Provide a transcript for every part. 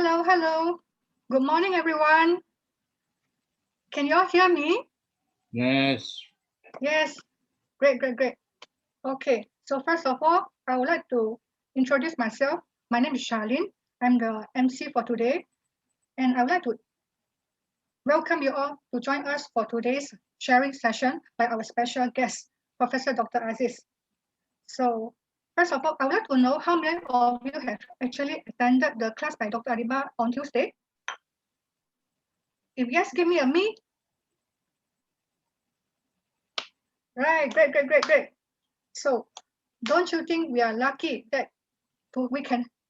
Hello, hello. Good morning, everyone. Can you all hear me? Yes. Yes. Great, great, great. Okay. So first of all, I would like to introduce myself. My name is Charlene. I'm the MC for today. And I would like to welcome you all to join us for today's sharing session by our special guest, Professor Dr. Aziz. So first of all, I would like to know how many of you have actually attended the class by Dr. Adiba on Tuesday? If yes, give me a me. Right, great, great, great, great. So don't you think we are lucky that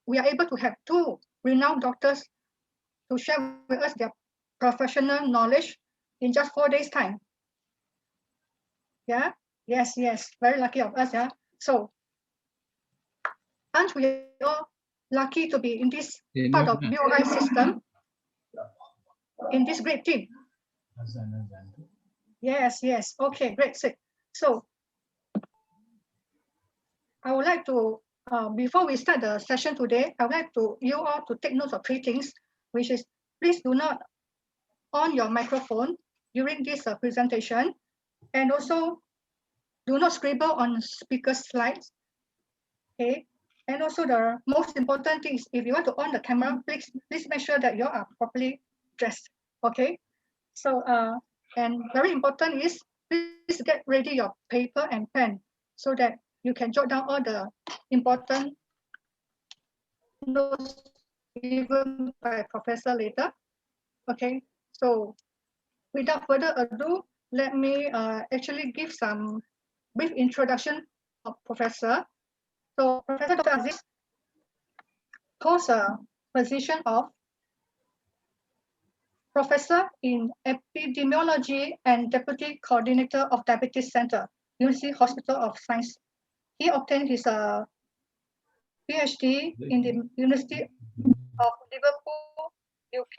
we are able to have two renowned doctors to share with us their professional knowledge in just 4 days' time? Yeah, yes, yes, very lucky of us. Yeah. So aren't we all lucky to be in this part of BOI system, in this great team? Yes, yes. Okay, great. So I would like to, before we start the session today, I would like to you all to take note of three things, which is please do not on your microphone during this presentation, and also do not scribble on speaker slides. Okay, and also the most important thing is if you want to on the camera, please make sure that you are properly dressed. Okay, so and very important is please get ready your paper and pen so that you can jot down all the important notes given by Professor later. Okay, so without further ado, let me actually give some brief introduction of Professor. So Professor Dr. Aziz holds a position of Professor in Epidemiology and Deputy Coordinator of Diabetes Center, University Hospital of Science. He obtained his PhD in the University of Liverpool, UK,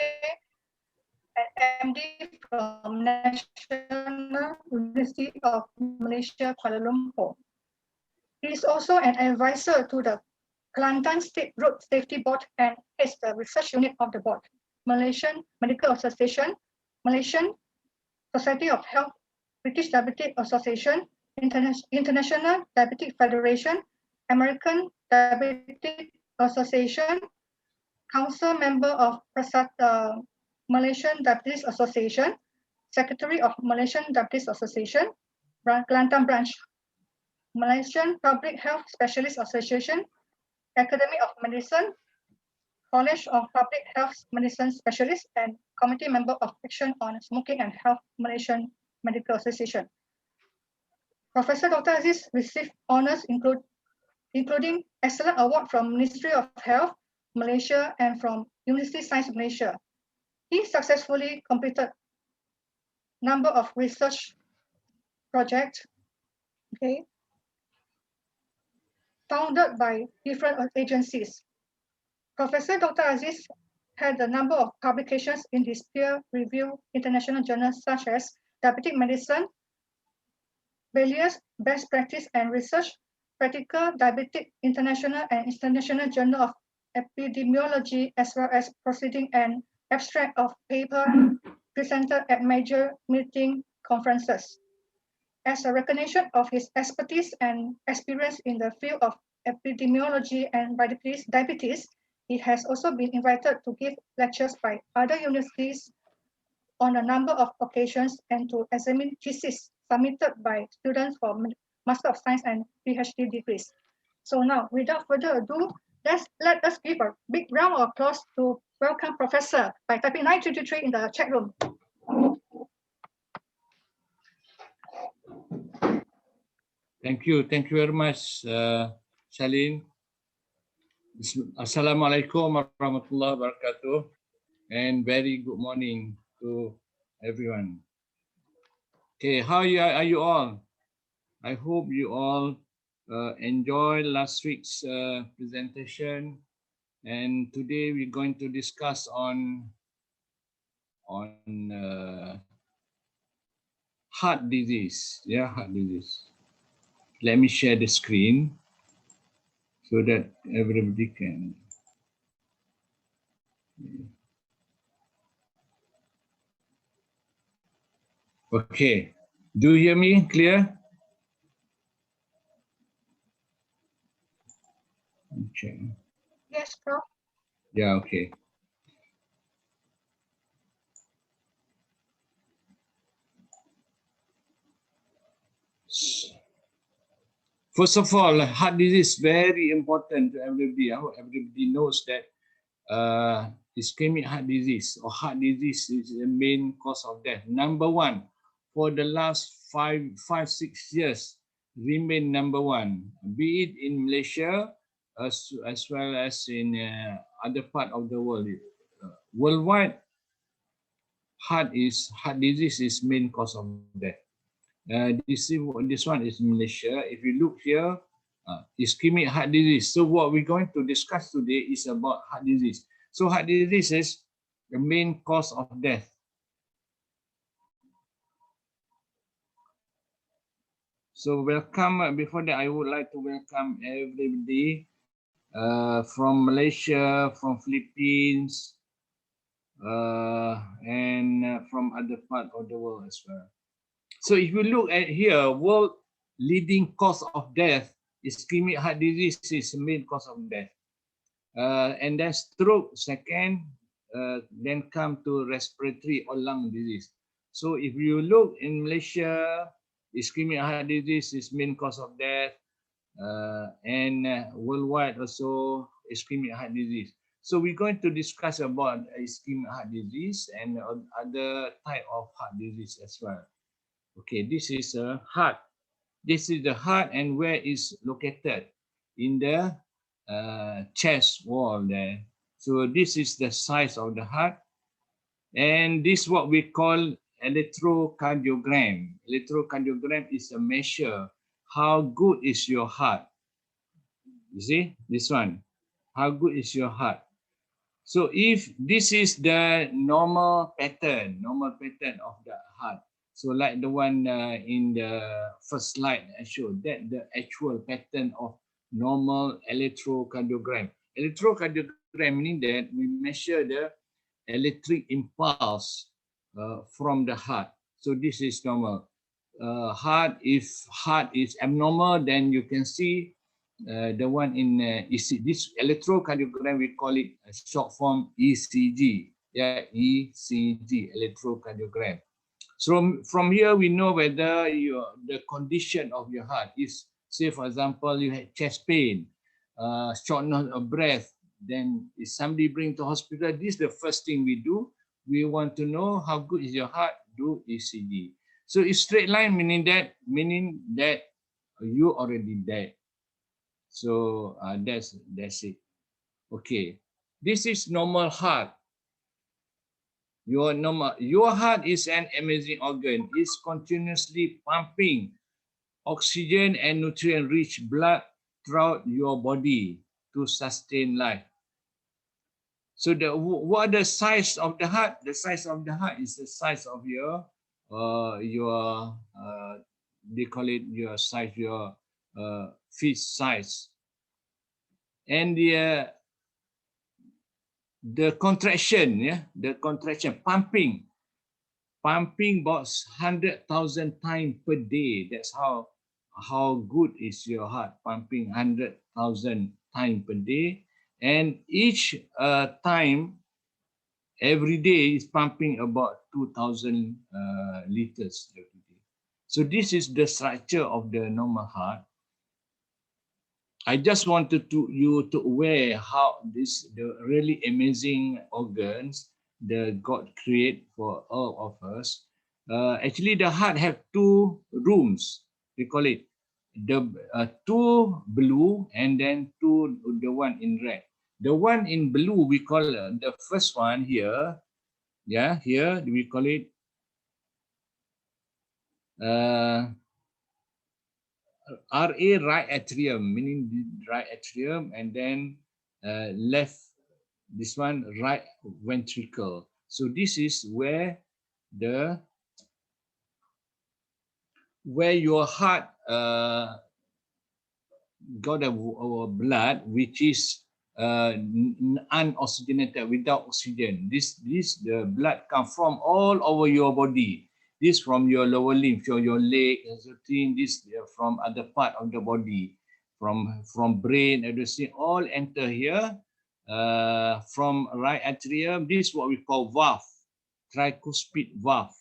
and MD from National University of Malaysia, Kuala Lumpur. He is also an advisor to the Kelantan State Road Safety Board and heads the research unit of the board, Malaysian Medical Association, Malaysian Society of Health, British Diabetic Association, International Diabetic Federation, American Diabetic Association, council member of Malaysian Diabetes Association, secretary of Malaysian Diabetes Association, Kelantan branch, Malaysian Public Health Specialist Association, Academy of Medicine, College of Public Health Medicine Specialists, and committee member of Action on Smoking and Health Malaysian Medical Association. Professor Dr. Aziz received honors including Excellent Award from Ministry of Health Malaysia and from University Science Malaysia. He successfully completed number of research projects, okay, founded by different agencies. Professor Dr. Aziz had a number of publications in his peer-reviewed international journals such as Diabetic Medicine, various Best Practice and Research, Practical Diabetic International and International Journal of Epidemiology, as well as proceeding and abstract of paper presented at major meeting conferences. As a recognition of his expertise and experience in the field of epidemiology and diabetes, he has also been invited to give lectures by other universities on a number of occasions and to examine theses submitted by students for Master of Science and PhD degrees. So now, without further ado, let us give a big round of applause to welcome Professor by typing 923 in the chat room. Thank you very much, Charlene. Assalamualaikum warahmatullahi wabarakatuh, and very good morning to everyone. Okay, how are you all? I hope you all enjoyed last week's presentation, and today we're going to discuss on heart disease. Yeah, heart disease. Let me share the screen so that everybody can. Okay. Do you hear me clear? Okay. Yes, Prof. Yeah, okay. First of all, heart disease is very important to everybody. I hope everybody knows that ischemic heart disease or heart disease is the main cause of death. Number one, for the last 6 years, remain number one, be it in Malaysia as well as in other part of the world. Worldwide, heart disease is main cause of death. This one is Malaysia. If you look here, ischemic heart disease. So what we're going to discuss today is about heart disease. So heart disease is the main cause of death. So welcome. Before that, I would like to welcome everybody from Malaysia, from Philippines, and from other part of the world as well. So if you look at here, world leading cause of death, ischemic heart disease is the main cause of death. And then stroke second, then come to respiratory or lung disease. So if you look in Malaysia, ischemic heart disease is main cause of death, and worldwide also ischemic heart disease. So we're going to discuss about ischemic heart disease and other type of heart disease as well. Okay, this is a heart. This is the heart and where is located in the chest wall there. So this is the size of the heart, and this is what we call electrocardiogram. Electrocardiogram is a measure how good is your heart. You see this one, how good is your heart. So if this is the normal pattern of the heart. So like the one in the first slide I showed, that the actual pattern of normal electrocardiogram. Electrocardiogram meaning that we measure the electric impulse from the heart. So this is normal. If heart is abnormal, then you can see the one in this electrocardiogram, we call it a short form ECG. Yeah, ECG, electrocardiogram. So from here, we know whether the condition of your heart is, say, for example, you had chest pain, shortness of breath, then if somebody bring to hospital, this is the first thing we do. We want to know how good is your heart, do ECG. So it's straight line, meaning that you already dead. So that's it. Okay, this is normal heart. Your heart is an amazing organ. It's continuously pumping oxygen and nutrient-rich blood throughout your body to sustain life. So what the size of the heart? The size of the heart is the size of your they call it your size, your fist size, and the contraction, the contraction, pumping about 100,000 times per day. That's how good is your heart, pumping 100,000 times per day, and each time every day is pumping about 2,000 liters every day. So this is the structure of the normal heart. I just wanted you to aware how the really amazing organs the God create for all of us. Actually, the heart have two rooms. We call it the two blue and then the one in red. The one in blue we call the first one here. Yeah, here we call it RA, right atrium, meaning the right atrium, and then left, this one, right ventricle. So this is where your heart got our blood, which is unoxygenated, without oxygen. The blood comes from all over your body. This from your lower limb, your leg, this from other part of the body, from brain, everything, all enter here. From right atrium, this is what we call valve, tricuspid valve.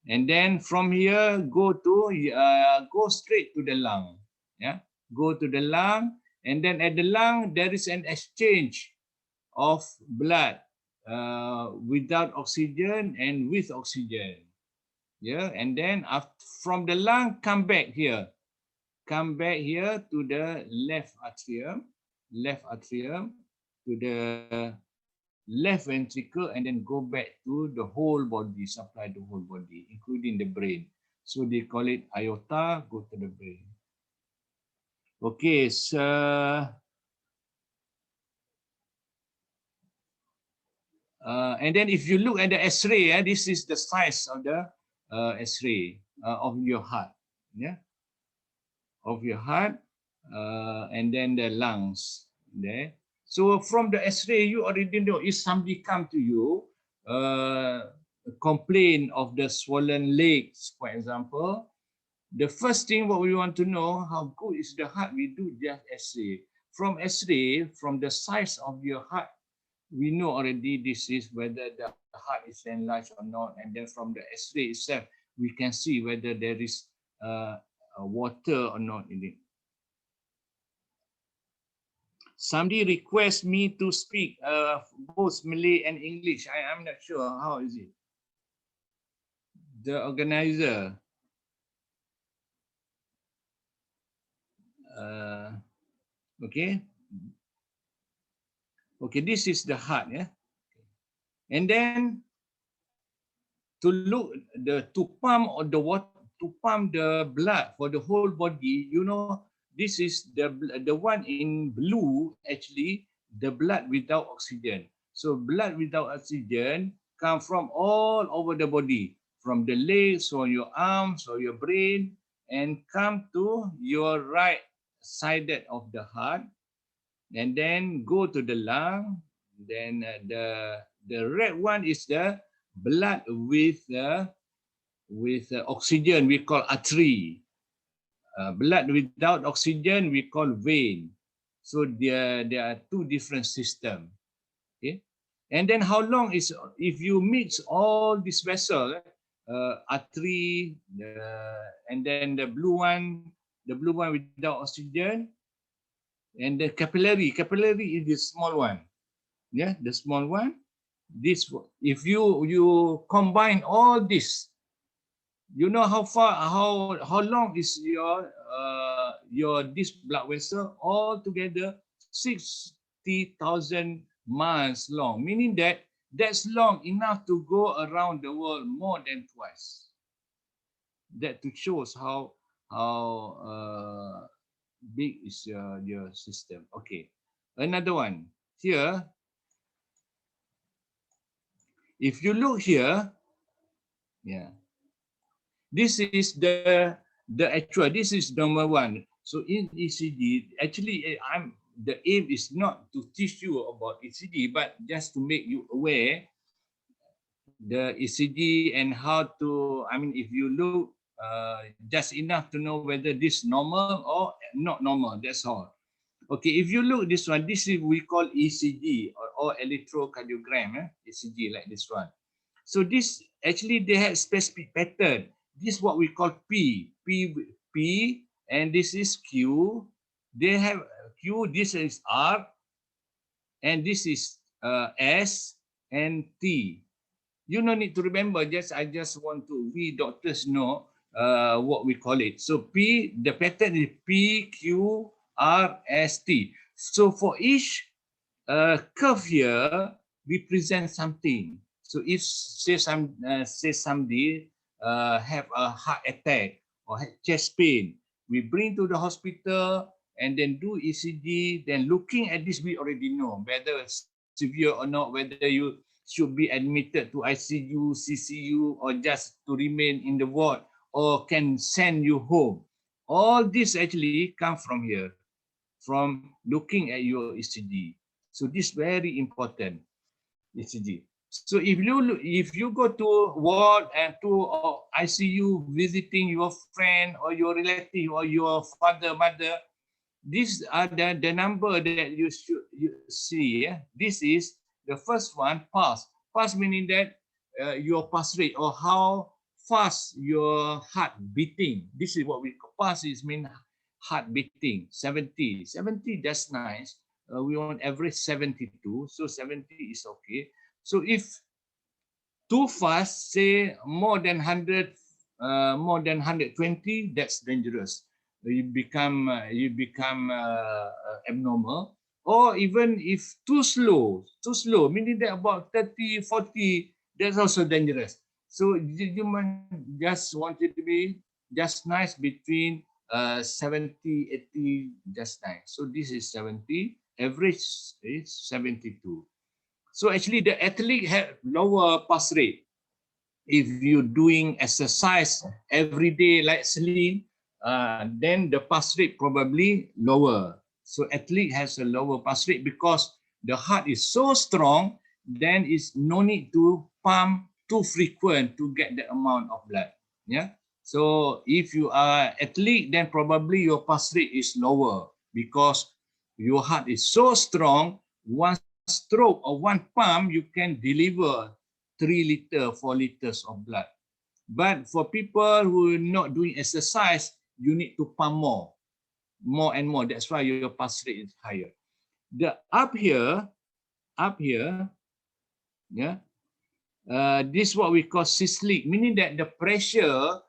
And then from here, go straight to the lung. Yeah, go to the lung, and then at the lung there is an exchange of blood without oxygen and with oxygen. Yeah, and then from the lung, come back here to the left atrium, to the left ventricle, and then go back to the whole body, supply the whole body, including the brain. So they call it aorta, go to the brain. Okay, so and then if you look at the X-ray, this is the size of the X-ray of your heart, yeah, of your heart, and then the lungs there. So from the X-ray, you already know if somebody come to you, complain of the swollen legs, for example, the first thing what we want to know, how good is the heart, we do just X-ray. From X-ray, from the size of your heart, we know already this is whether the heart is enlarged or not. And then from the X-ray itself, we can see whether there is water or not in it. Somebody requests me to speak both Malay and English. I'm not sure. How is it? The organizer. Okay. Okay, this is the heart, yeah. And then to look to pump the blood for the whole body, you know, this is the one in blue, actually the blood without oxygen. So blood without oxygen come from all over the body, from the legs or your arms or your brain, and come to your right side of the heart, and then go to the lung. Then the red one is the blood with oxygen, we call artery. Blood without oxygen, we call vein. So there are two different systems. Okay, and then how long is, if you mix all this vessel, artery, and then the blue one without oxygen, and the capillary is the small one. Yeah, the small one. This, if you combine all this, you know how long is your this blood vessel all together? 60,000 miles long, meaning that's long enough to go around the world more than twice. That to shows how big is your system. Okay, another one here. If you look here, yeah, this is the actual. This is number one. So in ECG, actually, the aim is not to teach you about ECG, but just to make you aware the ECG and how to. I mean, if you look, just enough to know whether this normal or not normal. That's all. Okay, if you look this one, this is we call ECG or electrocardiogram, ECG like this one. So this actually they have specific pattern. This is what we call P, and this is Q. They have Q. This is R, and this is S and T. You no need to remember. I just want to we doctors know what we call it. So P, the pattern is P, Q, R, S, T. So for each curve here, we present something. So if say somebody have a heart attack or chest pain, we bring to the hospital and then do ECG. Then looking at this, we already know whether it's severe or not, whether you should be admitted to ICU, CCU, or just to remain in the ward, or can send you home. All this actually come from here. from looking at your ECG. So this very important, ECG. So if you go to ward and to ICU visiting your friend or your relative or your father, mother, these are the number that you should see. Yeah? This is the first one, pulse. Pulse meaning that your pulse rate or how fast your heart beating. This is what we call pulse is mean heart beating. 70, 70 that's nice. We want average 72, so 70 is okay. So if too fast, say more than 100, more than 120, that's dangerous. You become abnormal. Or even if too slow, meaning that about 30, 40, that's also dangerous. So you just want it to be just nice between 70, 80, just nice. So this is 70, average is 72. So actually the athlete have lower pulse rate. If you're doing exercise every day like Celine, then the pulse rate probably lower. So athlete has a lower pulse rate because the heart is so strong, then it's no need to pump too frequent to get the amount of blood. Yeah. So if you are athlete, then probably your pulse rate is lower because your heart is so strong. One stroke or one pump, you can deliver 3 liters, 4 liters of blood. But for people who are not doing exercise, you need to pump more and more. That's why your pulse rate is higher. The up here, yeah, this is what we call systolic, meaning that the pressure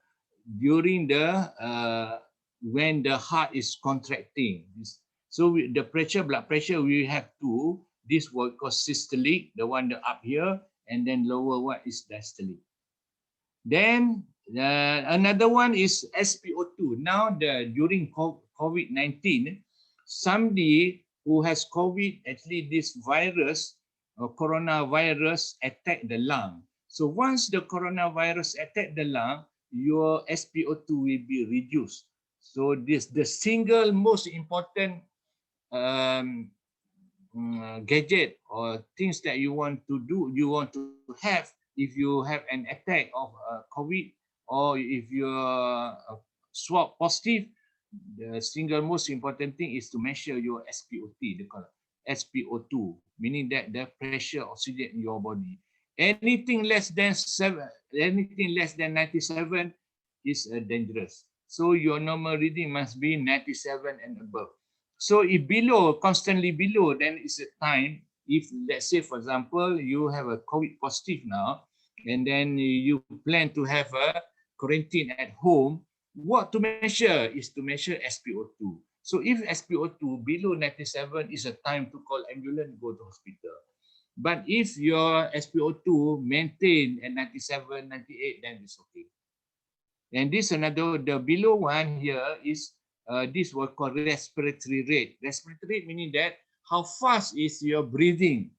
during the when the heart is contracting. So the pressure, blood pressure, we have two. This what we call systolic, the one up here, and then lower one is diastolic. Then another one is SpO2. Now during COVID-19, somebody who has COVID, actually this virus or coronavirus attack the lung. So once the coronavirus attack the lung, your SpO2 will be reduced. So this the single most important gadget or things that you want to do, you want to have if you have an attack of COVID or if you're swab positive, the single most important thing is to measure your SpO2, they call it SpO2, meaning that the pressure oxygen in your body. Anything less than 97 is dangerous. So your normal reading must be 97 and above. So if below, constantly below, then it's a time, if let's say, for example, you have a COVID positive now, and then you plan to have a quarantine at home, what to measure is to measure SpO2. So if SpO2 below 97 is a time to call ambulance, go to hospital. But if your SpO2 maintain at 97, 98, then it's okay. And this another, the below one here is this what called respiratory rate. Respiratory rate meaning that how fast is your breathing.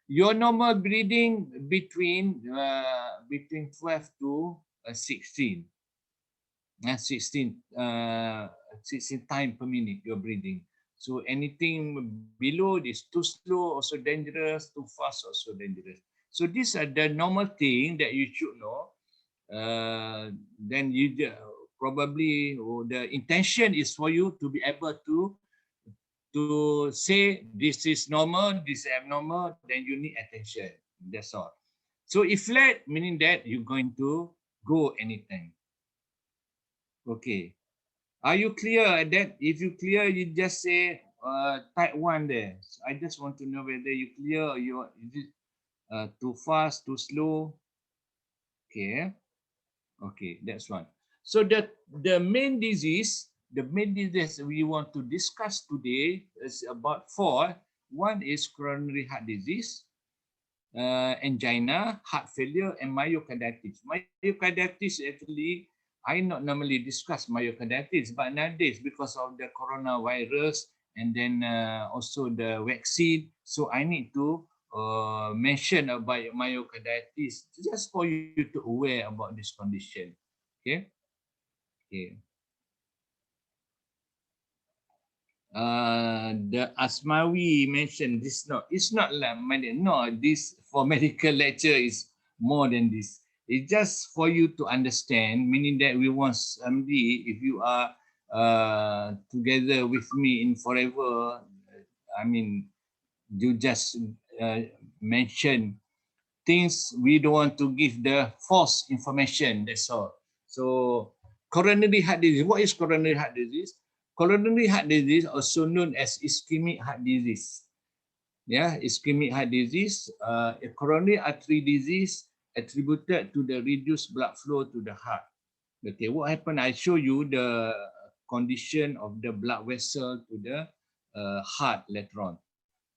Your normal breathing between 12 to 16. 16 time per minute you're breathing. So anything below this too slow, also dangerous, too fast, also dangerous. So these are the normal thing that you should know. Then you probably the intention is for you to be able to say this is normal, this is abnormal, then you need attention. That's all. So if flat, meaning that you're going to go anytime. Okay. Are you clear at that? If you clear, you just say type 1 there. So I just want to know whether you clear or you is it too fast, too slow. Okay. Okay, that's one. So the main disease we want to discuss today is about 4. One is coronary heart disease, angina, heart failure, and myocarditis. Myocarditis actually, I not normally discuss myocarditis, but nowadays because of the coronavirus and then also the vaccine, so I need to mention about myocarditis just for you to aware about this condition. Okay. Okay. the Asmawi mentioned this. No, it's not like no. This for medical lecture is more than this. It's just for you to understand, meaning that we want somebody, if you are together with me in forever, I mean, you just mention things we don't want to give the false information, that's all. So coronary heart disease, what is coronary heart disease? Coronary heart disease, also known as ischemic heart disease. Yeah, ischemic heart disease, a coronary artery disease attributed to the reduced blood flow to the heart. Okay, what happened? I show you the condition of the blood vessel to the heart later on.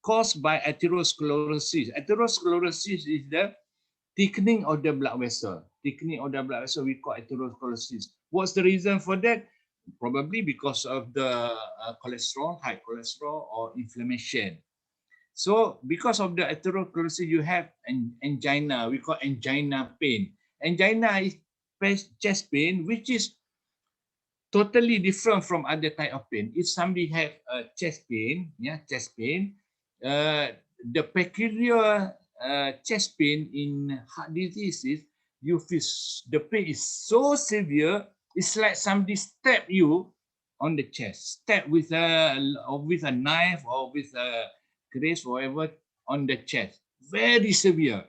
Caused by atherosclerosis. Atherosclerosis is the thickening of the blood vessel. Thickening of the blood vessel, we call atherosclerosis. What's the reason for that? Probably because of the cholesterol, high cholesterol, or inflammation. So because of the atherosclerosis, you have angina. We call angina pain. Angina is chest pain, which is totally different from other type of pain. If somebody have a chest pain, chest pain, the peculiar chest pain in heart diseases, you feel the pain is so severe. It's like somebody stab you on the chest, stab with a knife or with a grace or whatever on the chest. Very severe.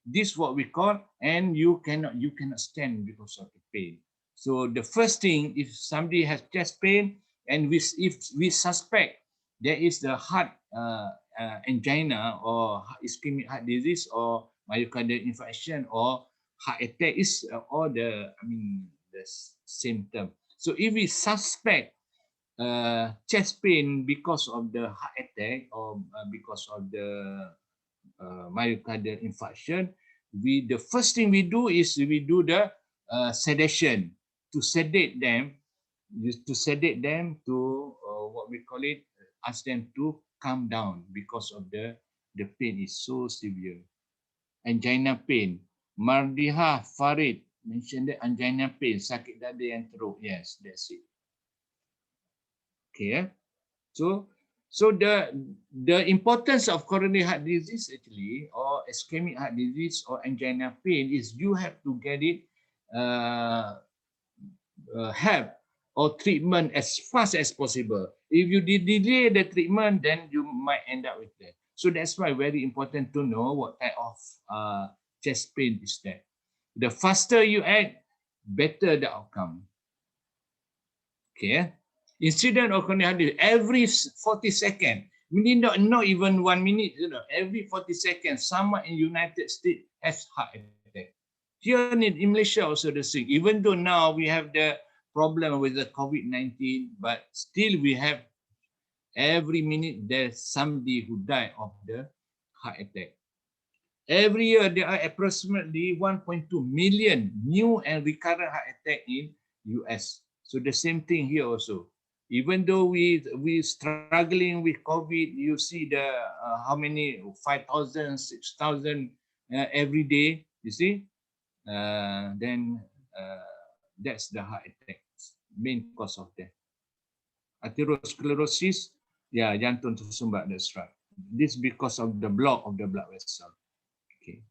This is what we call, and you cannot stand because of the pain. So the first thing, if somebody has chest pain, and if we suspect there is the heart angina or ischemic heart disease or myocardial infarction or heart attack, is all the same term. So if we suspect chest pain because of the heart attack or because of the myocardial infarction, the first thing we do is we do the sedation to sedate them, to what we call it, ask them to calm down because of the pain is so severe. Angina pain, Mardiha Farid mentioned that angina pain, sakit dada yang teruk. Yes, that's it. Okay. So the importance of coronary heart disease actually, or ischemic heart disease or angina pain, is you have to get it help or treatment as fast as possible. If you delay the treatment, then you might end up with that. So that's why very important to know what type of chest pain is that. The faster you act, better the outcome. Okay. Incident of coronary heart disease every 40 seconds. We need not even 1 minute. Every 40 seconds, someone in United States has heart attack. Here in Malaysia also the same. Even though now we have the problem with the COVID-19, but still we have every minute there's somebody who died of the heart attack. Every year there are approximately 1.2 million new and recurrent heart attack in US. So the same thing here also. Even though we struggling with COVID, you see the how many 5,000, 6,000 every day. You see, then that's the heart attack, main cause of death. Atherosclerosis, jantung tersumbat. That's right. This because of the block of the blood vessel. Okay.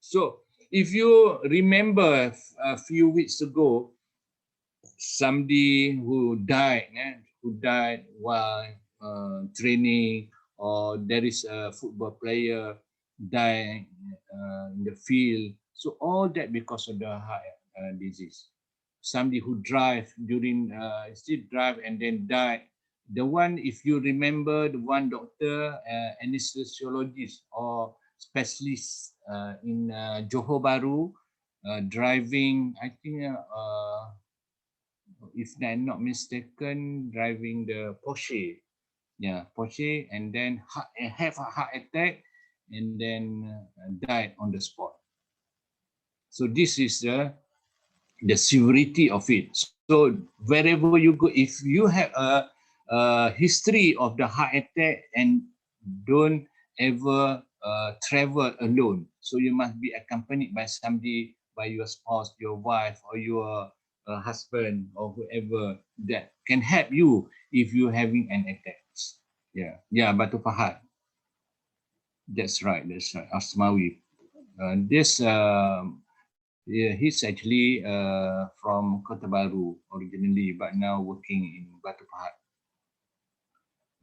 So if you remember a few weeks ago, somebody who died while training, or there is a football player died in the field. So all that because of the heart disease. Somebody who drive still drive and then died. The one, if you remember, the one doctor, anesthesiologist or specialist in Johor Bahru, driving, I think, if I'm not mistaken, driving the Porsche. Porsche, and then have a heart attack and then died on the spot. So this is the severity of it. So wherever you go, if you have a history of the heart attack, and don't ever travel alone. So you must be accompanied by somebody, by your spouse, your wife, or your husband, or whoever that can help you if you're having an attack. Yeah, Batu Pahat. That's right. Asmawi. He's actually from Kota Baru originally, but now working in Batu Pahat.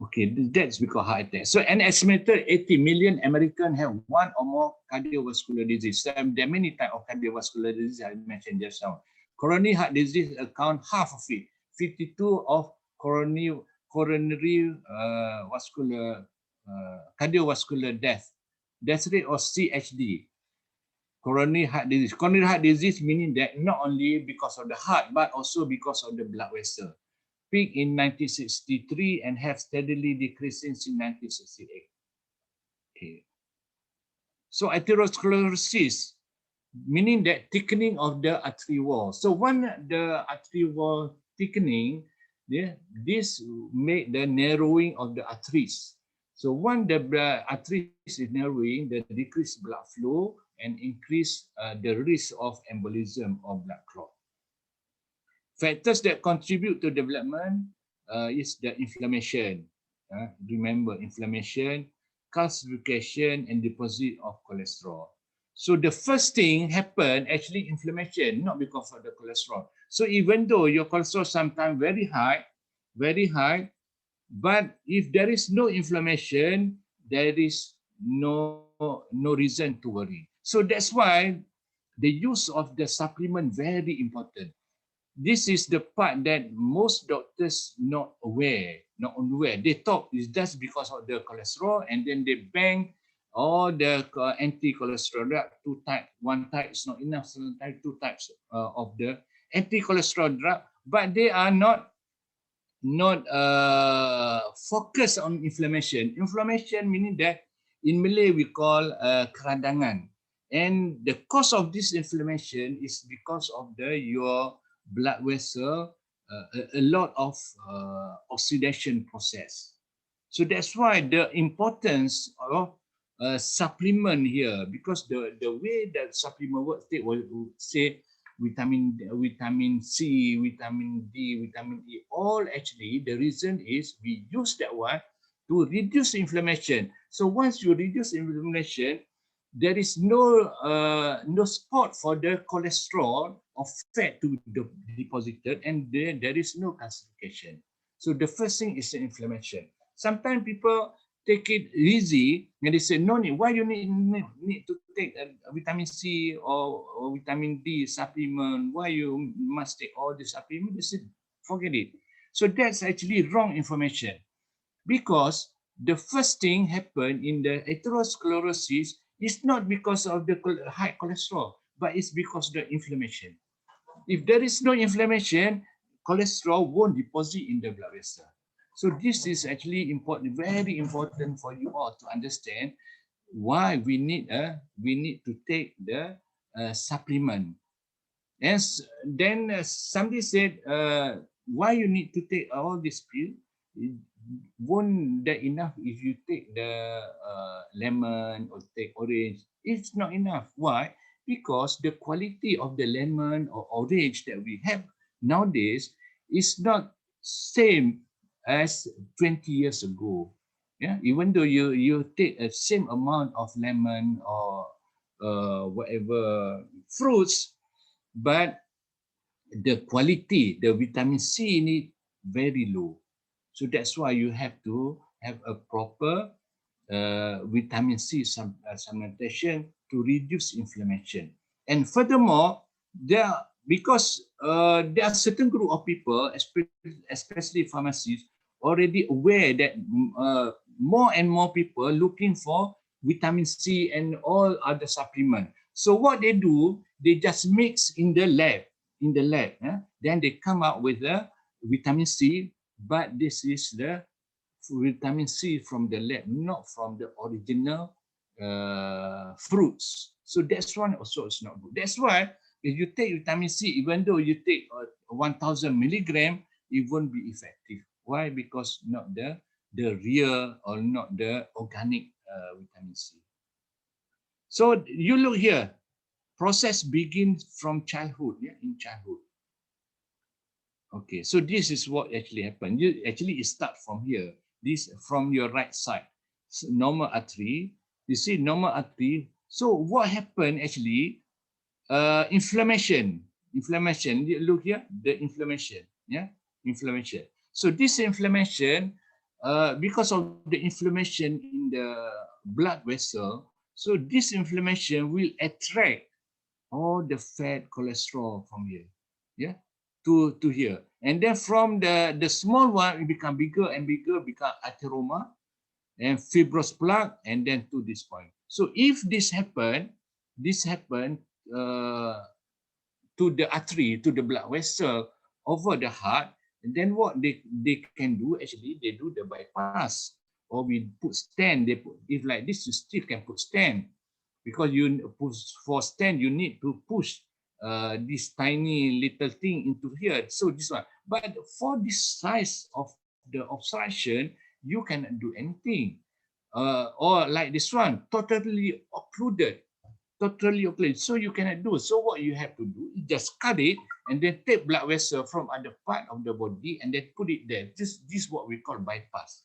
Okay, that's because heart attack. So an estimated 80 million Americans have one or more cardiovascular disease. So there are many types of cardiovascular disease I mentioned just now. Coronary heart disease account half of it. 52 of coronary cardiovascular death rate or CHD. Coronary heart disease. Coronary heart disease meaning that not only because of the heart, but also because of the blood vessel. Peaked in 1963 and have steadily decreased since 1968. Okay. So atherosclerosis, meaning that thickening of the artery wall. So when the artery wall thickening, this make the narrowing of the arteries. So when the arteries is narrowing, the decreased blood flow and increase the risk of embolism or blood clot. Factors that contribute to development is the inflammation. Remember, inflammation, calcification, and deposit of cholesterol. So the first thing happen actually inflammation, not because of the cholesterol. So even though your cholesterol sometimes very high, but if there is no inflammation, there is no reason to worry. So that's why the use of the supplement very important. This is the part that most doctors not aware. They thought it's just because of the cholesterol, and then they bang all the anti-cholesterol drug. Two types. One type is not enough. Sometimes two types of the anti-cholesterol drug, but they are not focused on inflammation. Inflammation meaning that in Malay we call keradangan, and the cause of this inflammation is because of your blood vessel, a lot of oxidation process. So that's why the importance of supplement here, because the way that supplement works, they will say vitamin C, vitamin D, vitamin E, all actually the reason is we use that one to reduce inflammation. So once you reduce inflammation, there is no spot for the cholesterol or fat to be deposited, and there is no calcification. So the first thing is the inflammation. Sometimes people take it easy and they say, no need, why you need to take a vitamin C or vitamin D supplement? Why you must take all the supplement? They said, forget it. So that's actually wrong information, because the first thing happened in the atherosclerosis is not because of the high cholesterol, but it's because of the inflammation. If there is no inflammation, cholesterol won't deposit in the blood vessel. So this is actually important, very important for you all to understand why we need to take the supplement. And then somebody said, why you need to take all this pill? Won't that enough if you take the lemon or take orange? It's not enough. Why? Because the quality of the lemon or orange that we have nowadays is not same as 20 years ago. Yeah, even though you take the same amount of lemon or whatever fruits, but the quality, the vitamin C in it, very low. So that's why you have to have a proper vitamin C supplementation to reduce inflammation. And furthermore, because there are certain group of people, especially pharmacists, already aware that more and more people looking for vitamin C and all other supplements. So what they do, they just mix in the lab. Then they come out with the vitamin C, but this is the vitamin C from the lab, not from the original fruits. So that's one also is not good. That's why if you take vitamin C, even though you take 1,000 milligram, it won't be effective. Why? Because not the real or not the organic vitamin C. So you look here, process begins from childhood, in childhood. Okay, so this is what actually happened. It starts from here. This from your right side, so normal artery. You see normal artery. So what happened actually? Inflammation. You look here, the inflammation. Yeah, inflammation. So this inflammation, because of the inflammation in the blood vessel, so this inflammation will attract all the fat cholesterol from here, yeah, to here. And then from the small one, it become bigger and bigger, become atheroma and fibrous plaque, and then to this point. So if this happen uh, to the artery, to the blood vessel over the heart, and then what they can do actually, they do the bypass, or we put stent. They put, if like this, you still can put stent, because you push for stent, you need to push this tiny little thing into here. So this one, but for this size of the obstruction, you cannot do anything. Or like this one, totally occluded. So you cannot do. So what you have to do is just cut it and then take blood vessel from other part of the body and then put it there. This is what we call bypass.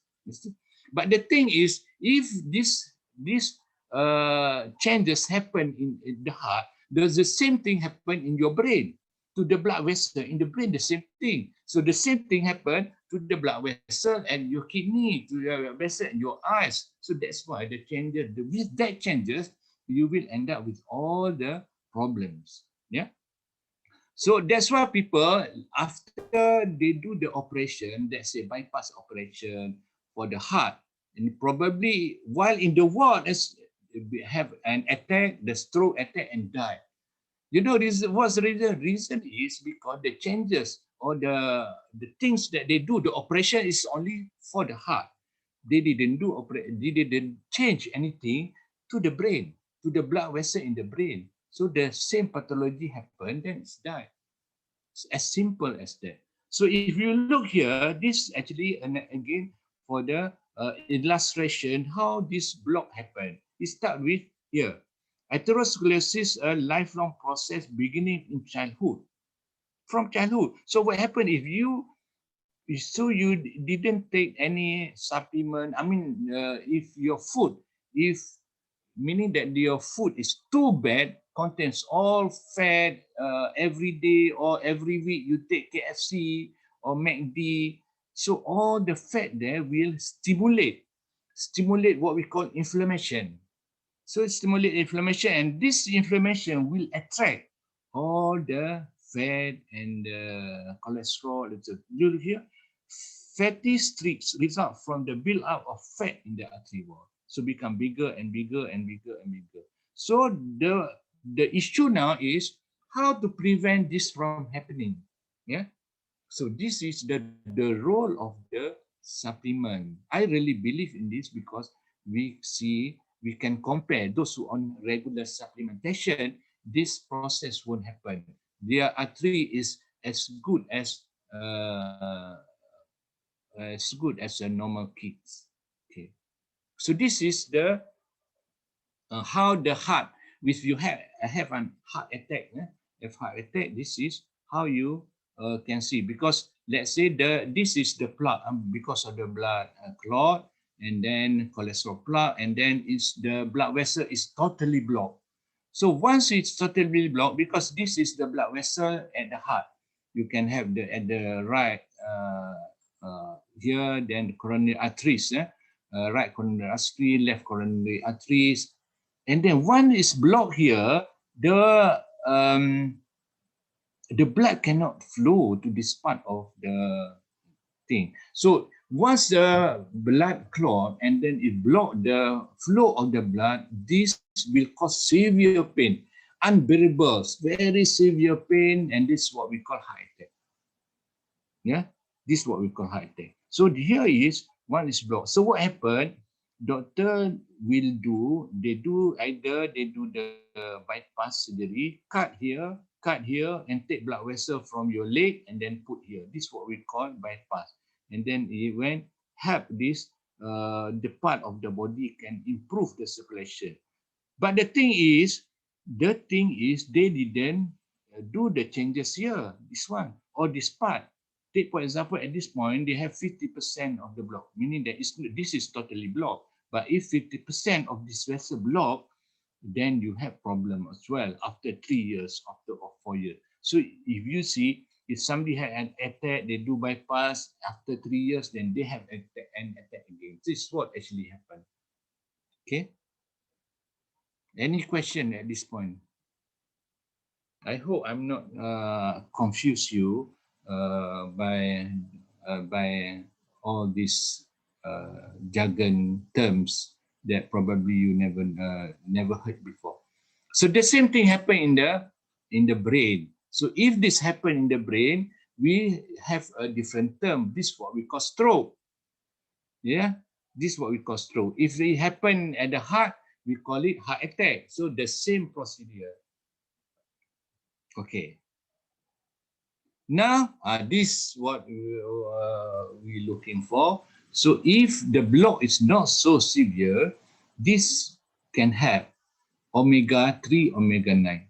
But the thing is, if this changes happen in the heart, does the same thing happen in your brain? To the blood vessel in the brain, the same thing. So the same thing happen to the blood vessel and your kidney, to your vessel and your eyes. So that's why the changes, with that changes, you will end up with all the problems. Yeah. So that's why people, after they do the operation, let's say bypass operation for the heart, and probably while in the ward, have an attack, the stroke attack, and die. You know, what's the reason? Reason is because the changes or the things that they do, the operation is only for the heart. They didn't they didn't change anything to the brain, to the blood vessel in the brain. So the same pathology happened, then it's died. It's as simple as that. So if you look here, this actually, and again, for the illustration, how this block happened. It starts with here. Atherosclerosis, a lifelong process beginning in childhood. From childhood. So what happened if you didn't take any supplement? I mean, if your food, meaning that your food is too bad, contains all fat, every day or every week you take KFC or McD, so all the fat there will stimulate what we call inflammation. So it stimulates inflammation, and this inflammation will attract all the fat and cholesterol. You here, fatty streaks result from the build-up of fat in the artery wall. So become bigger and bigger and bigger and bigger. So the issue now is how to prevent this from happening. Yeah. So this is the role of the supplement. I really believe in this because we can compare those who on regular supplementation, this process won't happen. Their artery is uh, as good as a normal kids. Okay. So this is the how the heart, if you have an heart attack, this is how you can see. Because let's say this is the plaque, because of the blood clot, and then cholesterol plaque, and then it's the blood vessel is totally blocked. So once it's totally blocked, because this is the blood vessel at the heart, you can have at the right here, then the coronary arteries, right coronary artery, left coronary arteries, and then one is blocked here, the blood cannot flow to this part of the thing. So once the blood clot and then it block the flow of the blood, this will cause severe pain, unbearable, very severe pain, and this is what we call heart attack. Yeah, this is what we call heart attack. So here is one is blocked. So what happened? Doctor will do, they do the bypass surgery, cut here, and take blood vessel from your leg and then put here. This is what we call bypass. And then it when help this, the part of the body can improve the circulation. But the thing is they didn't do the changes here, this one, or this part. take for example, at this point, they have 50% of the block, meaning that this is totally blocked. But if 50% of this vessel blocked, then you have problem as well after 3 years, after 4 years. So if you see, if somebody had an attack, they do bypass, after 3 years, then they have an attack again. This is what actually happened. Okay. Any question at this point? I hope I'm not confuse you by all these jargon terms that probably you never heard before. So the same thing happened in the brain. So if this happened in the brain, we have a different term. This is what we call stroke. Yeah, this is what we call stroke. If it happened at the heart, we call it heart attack. So the same procedure. Okay. Now, this is what we're looking for. So if the block is not so severe, this can have omega-3, omega-9.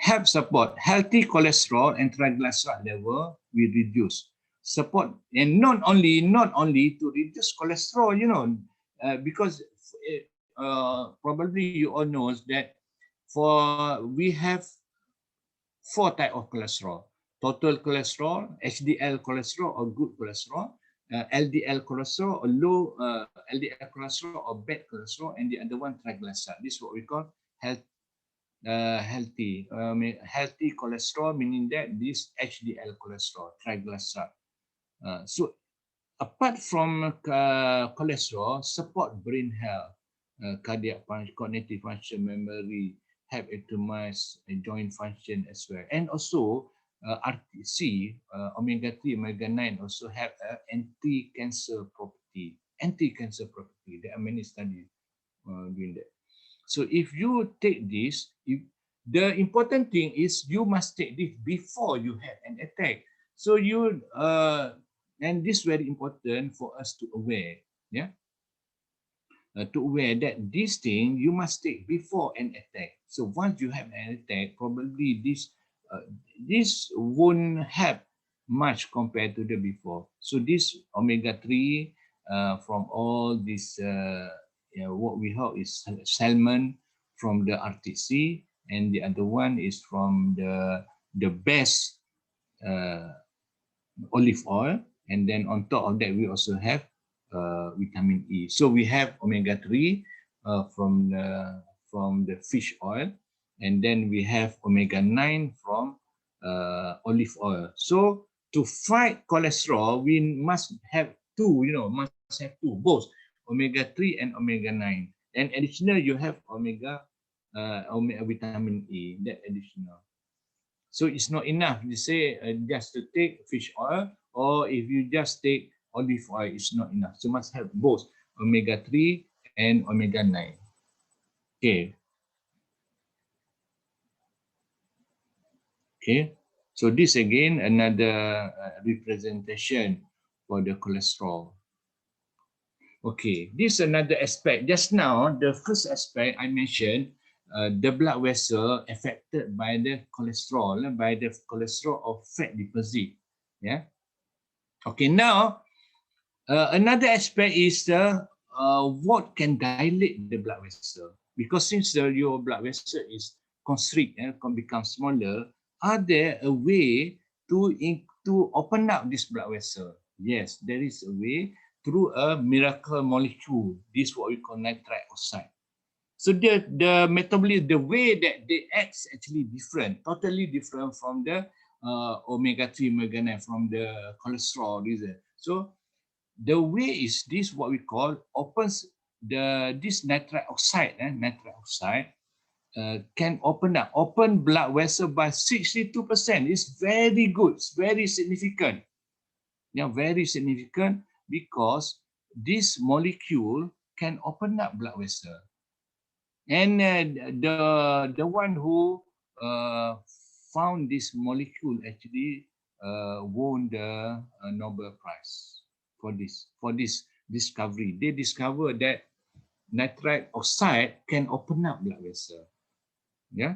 Help support healthy cholesterol and triglyceride level we reduce. Support, and not only to reduce cholesterol, you know, because probably you all know that we have 4 types of cholesterol: total cholesterol, HDL cholesterol or good cholesterol, LDL cholesterol or low LDL cholesterol or bad cholesterol, and the other one triglyceride. This is what we call healthy cholesterol, meaning that this HDL cholesterol, triglyceride. So apart from cholesterol, support brain health, cardiac function, cognitive function, memory, help optimize joint function as well. And also RTC, omega-3, omega-9 also have anti-cancer property. Anti-cancer property. There are many studies doing that. So if you take this, the important thing is you must take this before you have an attack. So you and this is very important for us to aware, yeah, to aware that this thing you must take before an attack. So once you have an attack, probably this won't help much compared to the before. So this omega-3 from all this what we have is salmon from the Arctic Sea, and the other one is from the best olive oil, and then on top of that we also have vitamin E. So we have omega-3 from the fish oil, and then we have omega-9 from olive oil. So to fight cholesterol, we must have two, must have two, both omega-3 and omega-9. And additional, you have vitamin E, that additional. So it's not enough to say just to take fish oil, or if you just take olive oil, it's not enough. So must have both omega-3 and omega-9. Okay. Okay. So this again another representation for the cholesterol. Okay, this is another aspect. Just now, the first aspect I mentioned, the blood vessel affected by the cholesterol of fat deposit. Yeah. Okay, now another aspect is what can dilate the blood vessel, because since your blood vessel is constrict and can become smaller, are there a way to open up this blood vessel? Yes, there is a way, through a miracle molecule. This is what we call nitric oxide. So the metabolism, the way that they act is actually different, totally different from the omega-3, omega-9, from the cholesterol reason. So the way is this, what we call opens this nitric oxide, can open blood vessel by 62%. It's very good, it's very significant. Yeah, very significant, because this molecule can open up blood vessel. And the one who found this molecule actually won the Nobel Prize for this discovery. They discovered that nitric oxide can open up blood vessel. Yeah,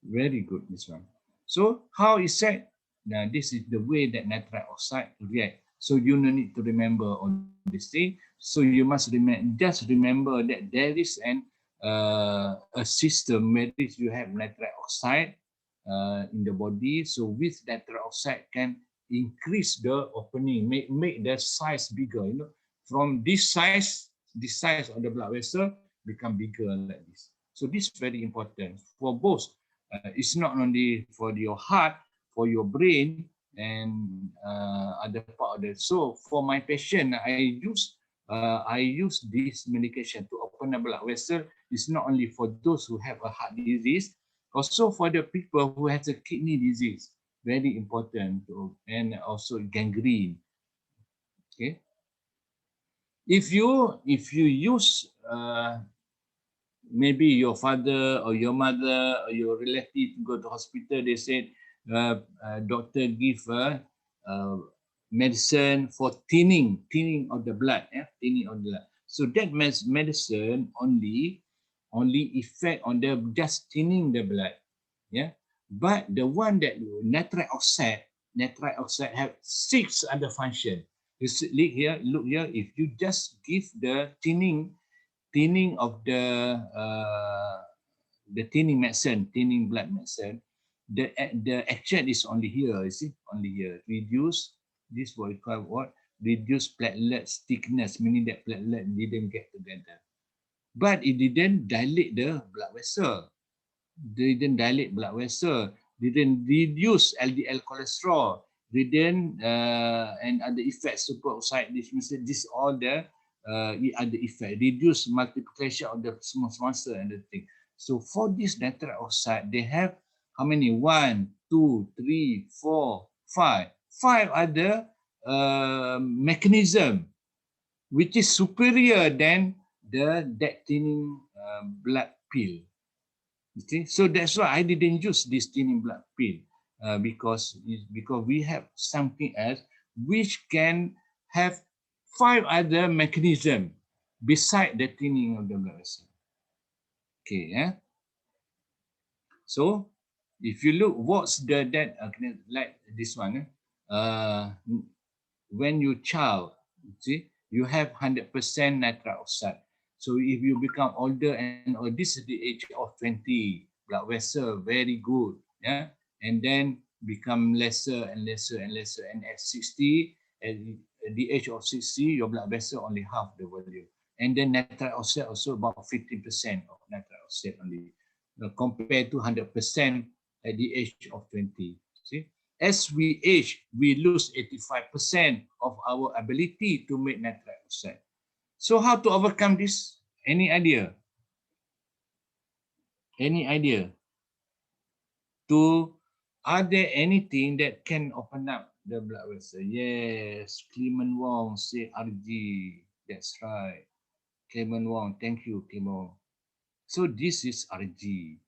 very good, this one. So how is that Now, this is the way that nitric oxide react. So you no need to remember all this thing. So you must just remember that there is a system where you have nitric oxide in the body. So with nitric oxide can increase the opening, make the size bigger. You know, from this size of the blood vessel become bigger like this. So this is very important for both. It's not only for your heart, for your brain, and other part of it. So for my patient, I use this medication to open the blood vessel. It's not only for those who have a heart disease, also for the people who has a kidney disease. Very important, and also gangrene. Okay. If you use maybe your father or your mother or your relative go to hospital, they said doctor give medicine for thinning of the blood, thinning of the blood. So that medicine only effect on the just thinning the blood, yeah. But the one that nitric oxide have 6 other function. You look here. If you just give the thinning of the thinning medicine, thinning blood medicine, the action is only here. You see, only here. Reduce this what we call what? Reduce platelets thickness, meaning that platelet didn't get together. But it didn't dilate the blood vessel. Didn't dilate blood vessel. Didn't reduce LDL cholesterol. Didn't and other effects superoxide. This all the other effect. Reduce multiplication of the small muscle and the thing. So for this nitric oxide, they have how many? 1, 2, 3, 4, 5. 5 other mechanism which is superior than the thinning blood pill. You see? So that's why I didn't use this thinning blood pill because we have something else which can have 5 other mechanisms beside the thinning of the blood vessel. Okay, yeah. So if you look, what's that like this one? When you child, see, you have 100% nitric oxide. So if you become older and this is the age of 20, blood vessel very good, yeah, and then become lesser and lesser and lesser, and at 60, at the age of 60, your blood vessel only half the volume, and then nitric oxide also about 50% of nitric oxide only, compared to 100% at the age of 20. See, as we age, we lose 85% of our ability to make nitric oxide. So how to overcome this? Any idea? Any idea? Are there anything that can open up the blood vessel? Yes, Clement Wong say RG. That's right. Clement Wong, thank you, Clement Wong. So this is RG.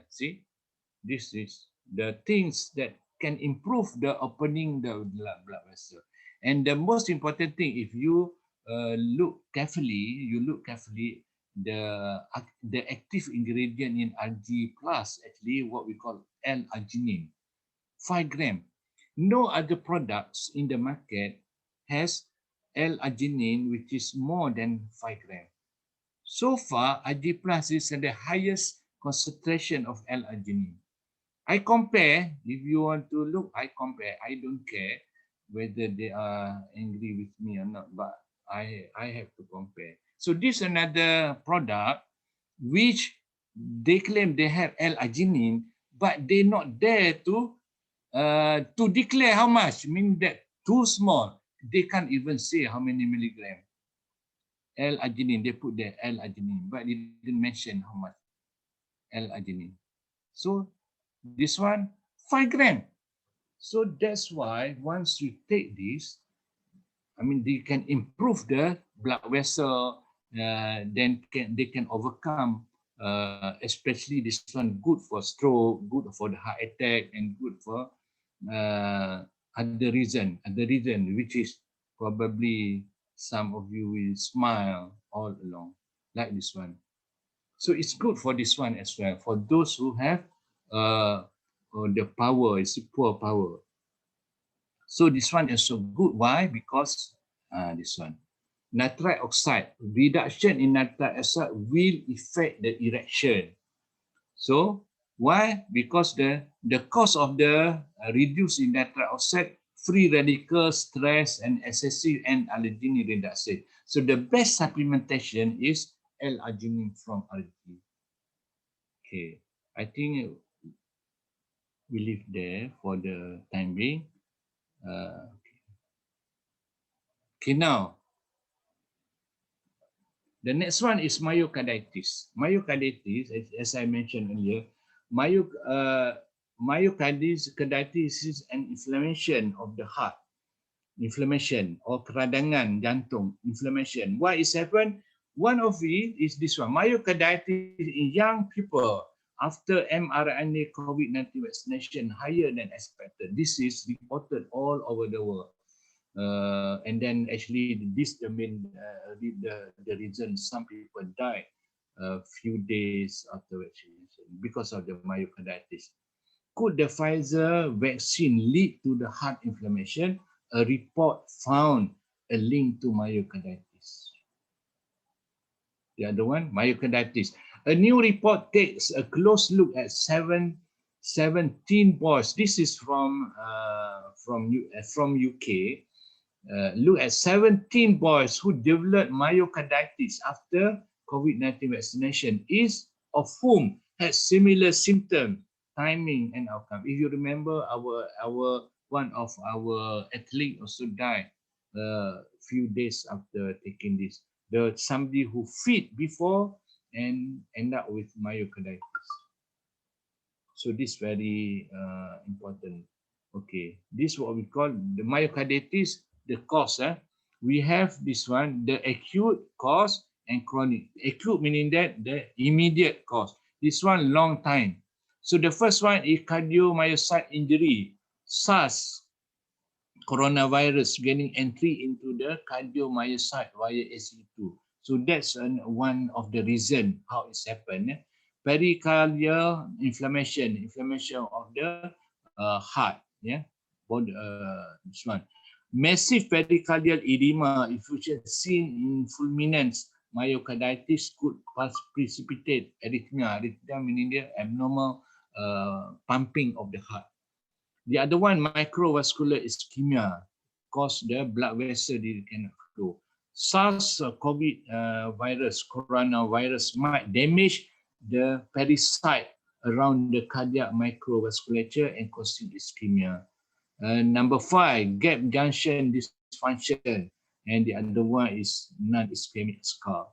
See, this is the things that can improve the opening the blood vessel. And the most important thing, if you look carefully, the active ingredient in RG plus actually what we call L-arginine, 5 gram. No other products in the market has L-arginine which is more than 5 gram. So far, RG plus is the highest concentration of L-arginine. I compare, if you want to look, I compare. I don't care whether they are angry with me or not, but I have to compare. So this is another product which they claim they have L-arginine, but they're not there to declare how much, meaning that too small. They can't even say how many milligram. L-arginine, they put there L-arginine, but they didn't mention how much L-arginine. So this one, 5 gram. So that's why once you take this, I mean, they can improve the blood vessel, then they can overcome, especially this one good for stroke, good for the heart attack, and good for other reason, which is probably some of you will smile all along, like this one. So it's good for this one as well, for those who have the power, it's poor power. So this one is so good. Why? Because this one, nitric oxide, reduction in nitric oxide will affect the erection. So why? Because the cause of the reduce in nitric oxide, free radical stress and excessive and allergen reduction. So the best supplementation is L-arginine from RT. Okay, I think we leave there for the time being. Okay, now the next one is myocarditis. Myocarditis, as I mentioned earlier, myocarditis is an inflammation of the heart, inflammation or keradangan jantung, inflammation. Why is happened? One of it is this one, myocarditis in young people after mRNA COVID-19 vaccination higher than expected. This is reported all over the world. And then actually this the main the reason some people die a few days after vaccination because of the myocarditis. Could the Pfizer vaccine lead to the heart inflammation? A report found a link to myocarditis. The other one, myocarditis. A new report takes a close look at 17 boys. This is from UK. Look at 17 boys who developed myocarditis after COVID-19 vaccination, is of whom had similar symptoms, timing, and outcome. If you remember, one of our athletes also died a few days after taking this. There was somebody who fit before and end up with myocarditis. So this very important. Okay, this is what we call the myocarditis. The cause, we have this one, the acute cause and chronic. Acute meaning that the immediate cause. This one long time. So the first one is cardiomyocyte injury, SARS, coronavirus gaining entry into the cardiomyocyte via ACE2. So that's one of the reason how it's happened. Pericardial inflammation, inflammation of the heart. Yeah, this one. Massive pericardial edema, effusion seen in fulminant myocarditis could precipitate arrhythmia. Arrhythmia meaning the abnormal pumping of the heart. The other one, microvascular ischemia, cause the blood vessel cannot flow. SARS-CoV coronavirus might damage the pericyte around the cardiac microvasculature and causing ischemia. Number 5, gap junction dysfunction, and the other one is non-ischemic scar.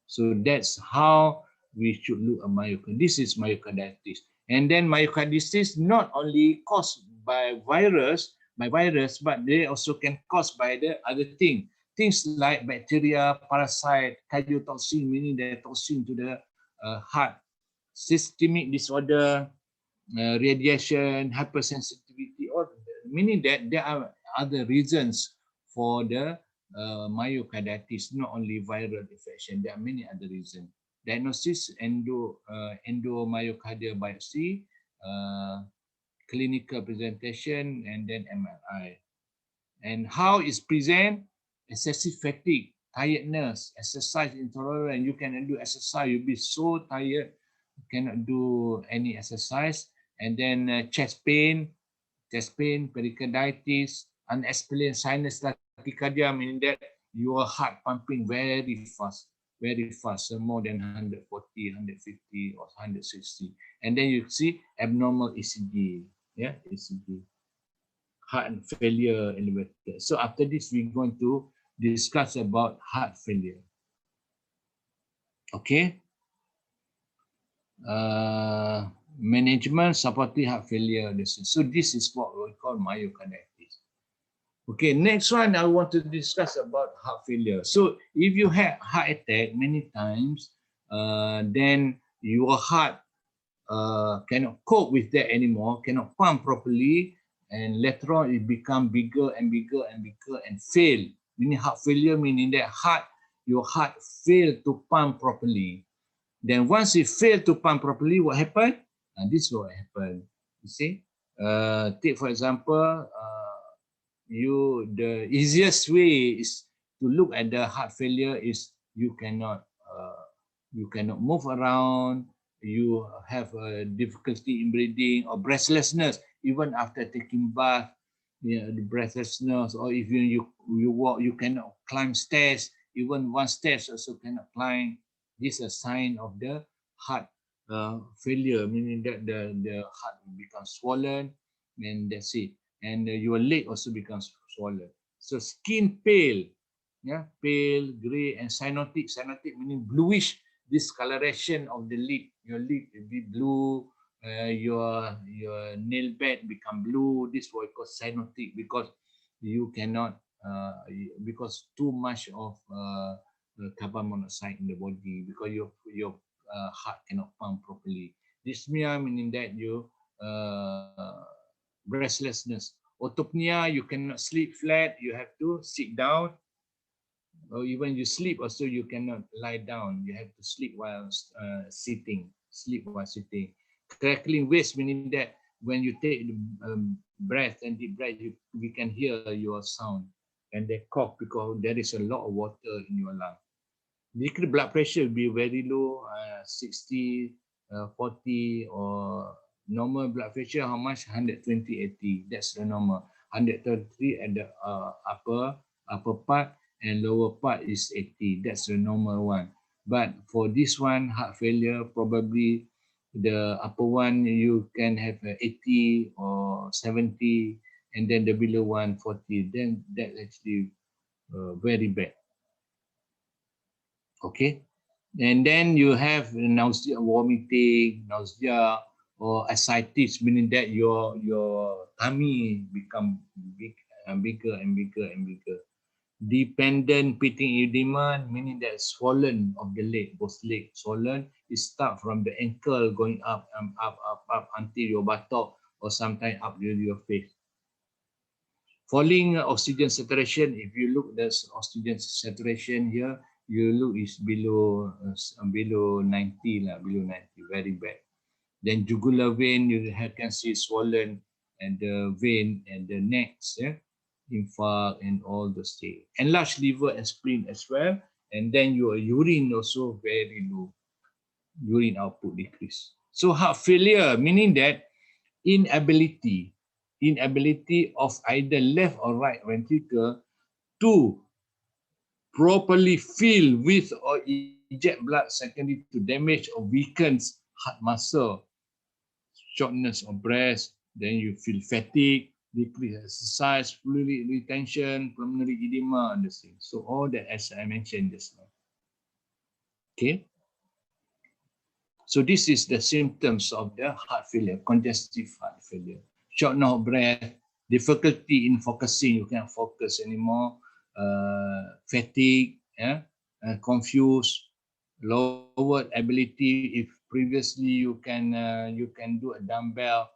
So that's how we should look at myocarditis. This is myocarditis. And then myocarditis not only caused by virus, but they also can cause by the other thing. Things like bacteria, parasite, cardiotoxin, meaning the toxin to the heart, systemic disorder, radiation, hypersensitivity, or meaning that there are other reasons for the myocarditis, not only viral infection. There are many other reasons. Diagnosis, endomyocardial biopsy, clinical presentation, and then MRI. And how is present? Excessive fatigue, tiredness, exercise intolerance. You cannot do exercise, you'll be so tired, you cannot do any exercise. And then chest pain, pericarditis, unexplained sinus tachycardia, meaning that your heart pumping very fast, so more than 140, 150, or 160. And then you see abnormal ECG, yeah, ECG, heart failure elevated. So after this, we're going to discuss about heart failure. Okay. Management, supporting heart failure. So this is what we call myocarditis. Okay, next one I want to discuss about heart failure. So if you have heart attack many times, then your heart cannot cope with that anymore, cannot pump properly, and later on it become bigger and bigger and bigger and fail. Meaning heart failure, meaning that your heart fail to pump properly. Then once it failed to pump properly, what happened? And this is what happened. You see, take for example, the easiest way is to look at the heart failure is you cannot move around, you have a difficulty in breathing or breathlessness even after taking bath, the breathlessness, or if you walk, you cannot climb stairs, even one stairs also cannot climb. This is a sign of the heart failure, meaning that the heart becomes swollen, and that's it. And your leg also becomes swollen. So skin pale, yeah, pale, gray, and cyanotic. Cyanotic meaning bluish discoloration of the lid. Your lid will be blue. Your nail bed become blue. This is what we call cyanotic, because you cannot because too much of carbon monoxide in the body, because your heart cannot pump properly. Dyspnea meaning that you restlessness. Autopnea, you cannot sleep flat, you have to sit down, or even you sleep also you cannot lie down, you have to sleep while sitting. Crackling waist meaning that when you take the breath and deep breath, we can hear your sound, and they cough because there is a lot of water in your lung. Decreased blood pressure will be very low, 60, 40, or normal blood pressure, how much? 120/80. That's the normal. 133 at the upper part, and lower part is 80. That's the normal one. But for this one, heart failure, probably the upper one you can have 80 or 70, and then the below one 40. Then that's actually very bad. Okay, and then you have nausea, vomiting, nausea, or ascites, meaning that your tummy become bigger and bigger and bigger. Dependent pitting edema, meaning that swollen of the leg, both legs swollen. It start from the ankle going up up until your buttock, or sometimes up to your face. Falling oxygen saturation, if you look at the oxygen saturation here, you look is below 90 lah, below 90, very bad. Then jugular vein, you can see swollen, and the vein and the necks, yeah, infarct and all those things. Enlarged liver and spleen as well, and then your urine also very low, urine output decrease. So heart failure, meaning that inability of either left or right ventricle to properly fill with or eject blood secondary to damage or weakens heart muscle, shortness of breath, then you feel fatigue, decreased exercise, fluid retention, pulmonary edema, and the things. So all that as I mentioned just now. Okay. So this is the symptoms of the heart failure, congestive heart failure. Shortness of breath, difficulty in focusing, you can't focus anymore, fatigue, yeah, confused, lowered ability. If previously you can do a dumbbell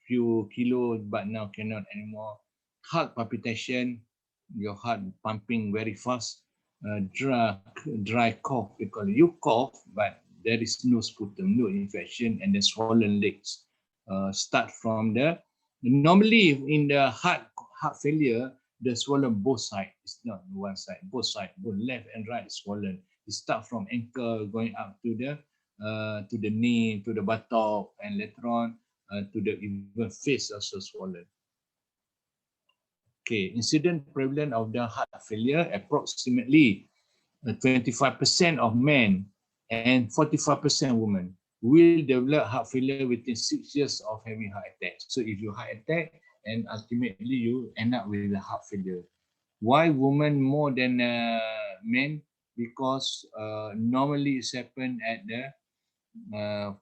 few kilos, but now cannot anymore. Heart palpitation, your heart pumping very fast. Dry cough, because you cough, but there is no sputum, no infection, and the swollen legs. Start from the, normally in the heart failure, the swollen both sides. It's not one side, both sides, both left and right swollen. It start from ankle going up to the knee, to the buttock, and later on to the even face also swollen. Okay, incident prevalence of the heart failure, approximately 25% of men and 45% women will develop heart failure within 6 years of having heart attack. So if you heart attack, and ultimately you end up with a heart failure. Why women more than men? Because normally it's happened at the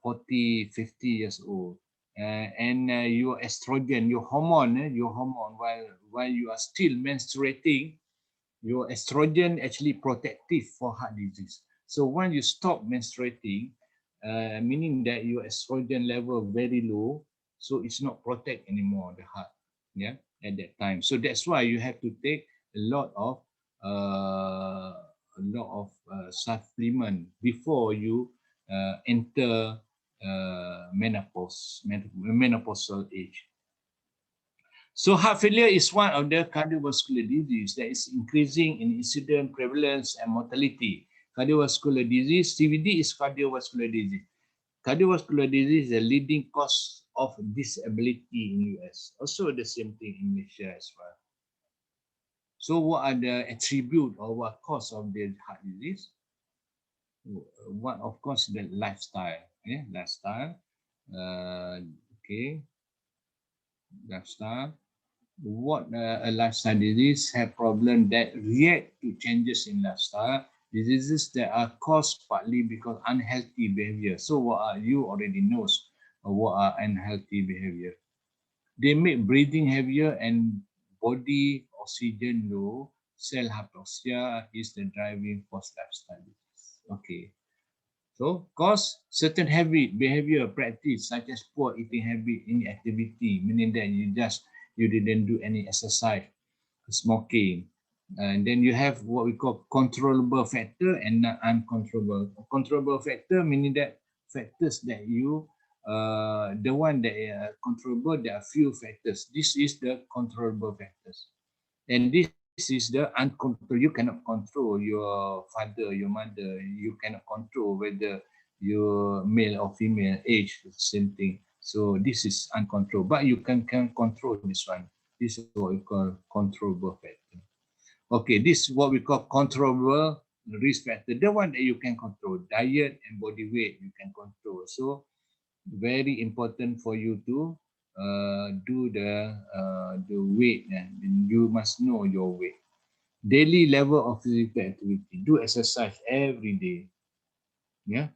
40, 50 years old. And your estrogen, your hormone, while you are still menstruating, your estrogen actually protective for heart disease. So when you stop menstruating, meaning that your estrogen level very low, so it's not protect anymore the heart, yeah, at that time. So that's why you have to take a lot of supplement before you enter menopausal age. So heart failure is one of the cardiovascular disease that is increasing in incidence, prevalence, and mortality. Cardiovascular disease, CVD is cardiovascular disease. Cardiovascular disease is the leading cause of disability in US. Also the same thing in Malaysia as well. So what are the attributes or what cause of the heart disease? One, of course, the lifestyle. Yeah, lifestyle. Okay, lifestyle. What a lifestyle disease have problem that react to changes in lifestyle. Diseases that are caused partly because unhealthy behavior. So what are, you already knows what are unhealthy behavior. They make breathing heavier and body oxygen low. Cell hypoxia is the driving force lifestyle disease. Okay. So, cause certain habit, behavior, practice, such as poor eating habit, inactivity, meaning that you didn't do any exercise, smoking, and then you have what we call controllable factor and uncontrollable. Controllable factor meaning that factors that you, the one that are controllable, there are few factors. This is the controllable factors, and this is the uncontrollable. You cannot control your father, your mother. You cannot control whether you're male or female, age, same thing. So this is uncontrollable, but you can control this one. This is what we call controllable factor. Okay, this is what we call controllable risk factor. The one that you can control, diet and body weight, you can control. So very important for you to do the weight, and you must know your weight. Daily level of physical activity. Do exercise every day. Yeah.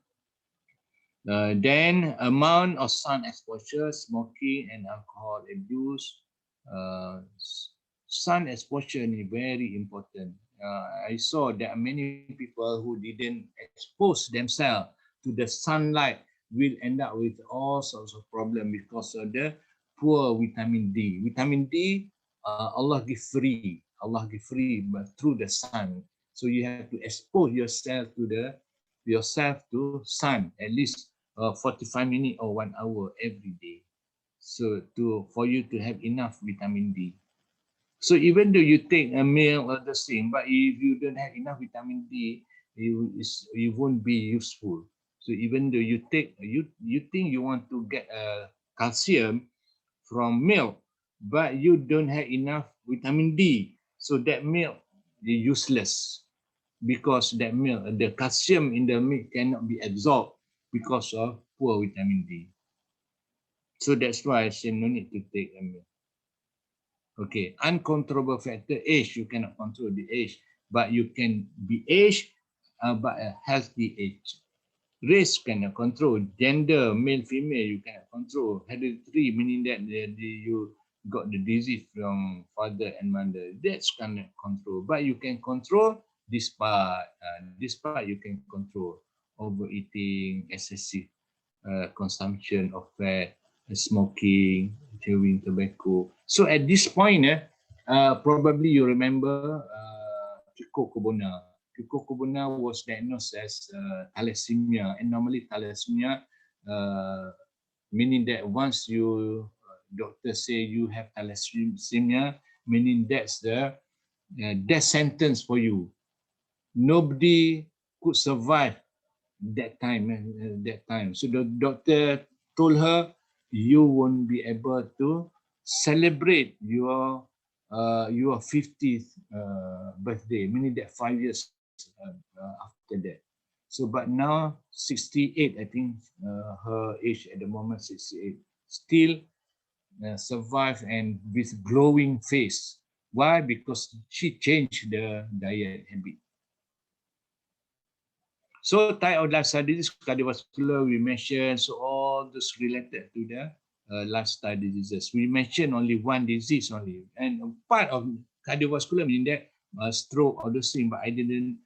Then amount of sun exposure, smoking and alcohol abuse. Sun exposure is very important. I saw there are many people who didn't expose themselves to the sunlight will end up with all sorts of problems because of the poor vitamin D. Vitamin D, Allah give free. Allah give free, but through the sun. So you have to expose yourself to sun at least 45 minutes or 1 hour every day. So for you to have enough vitamin D. So even though you take a meal or the same, but if you don't have enough vitamin D, you won't be useful. So even though you take, you think you want to get calcium from milk, but you don't have enough vitamin D, so that milk is useless because that milk, the calcium in the milk cannot be absorbed because of poor vitamin D. So that's why I say no need to take a milk. Okay, uncontrollable factor, age, you cannot control the age, but you can be age, but a healthy age. Race cannot control, gender, male, female, you cannot control. Hereditary, meaning that you got the disease from father and mother, that's cannot control, but you can control this part. This part you can control: overeating, excessive consumption of fat, smoking, chewing tobacco. So at this point, probably you remember Chico Kubona. Chico Kubona was diagnosed as thalassemia, and normally thalassemia, meaning that once you doctor say you have thalassemia, meaning that's the death sentence for you. Nobody could survive that time. So the doctor told her, you won't be able to celebrate your 50th birthday, meaning that 5 years after that. So but now 68, I think her age at the moment 68, still survive and with glowing face. Why? Because she changed the diet habit. So type of lifestyle disease, cardiovascular, we mentioned, so all this related to the lifestyle diseases. We mentioned only one disease only, and part of cardiovascular meaning that stroke or the same, but I didn't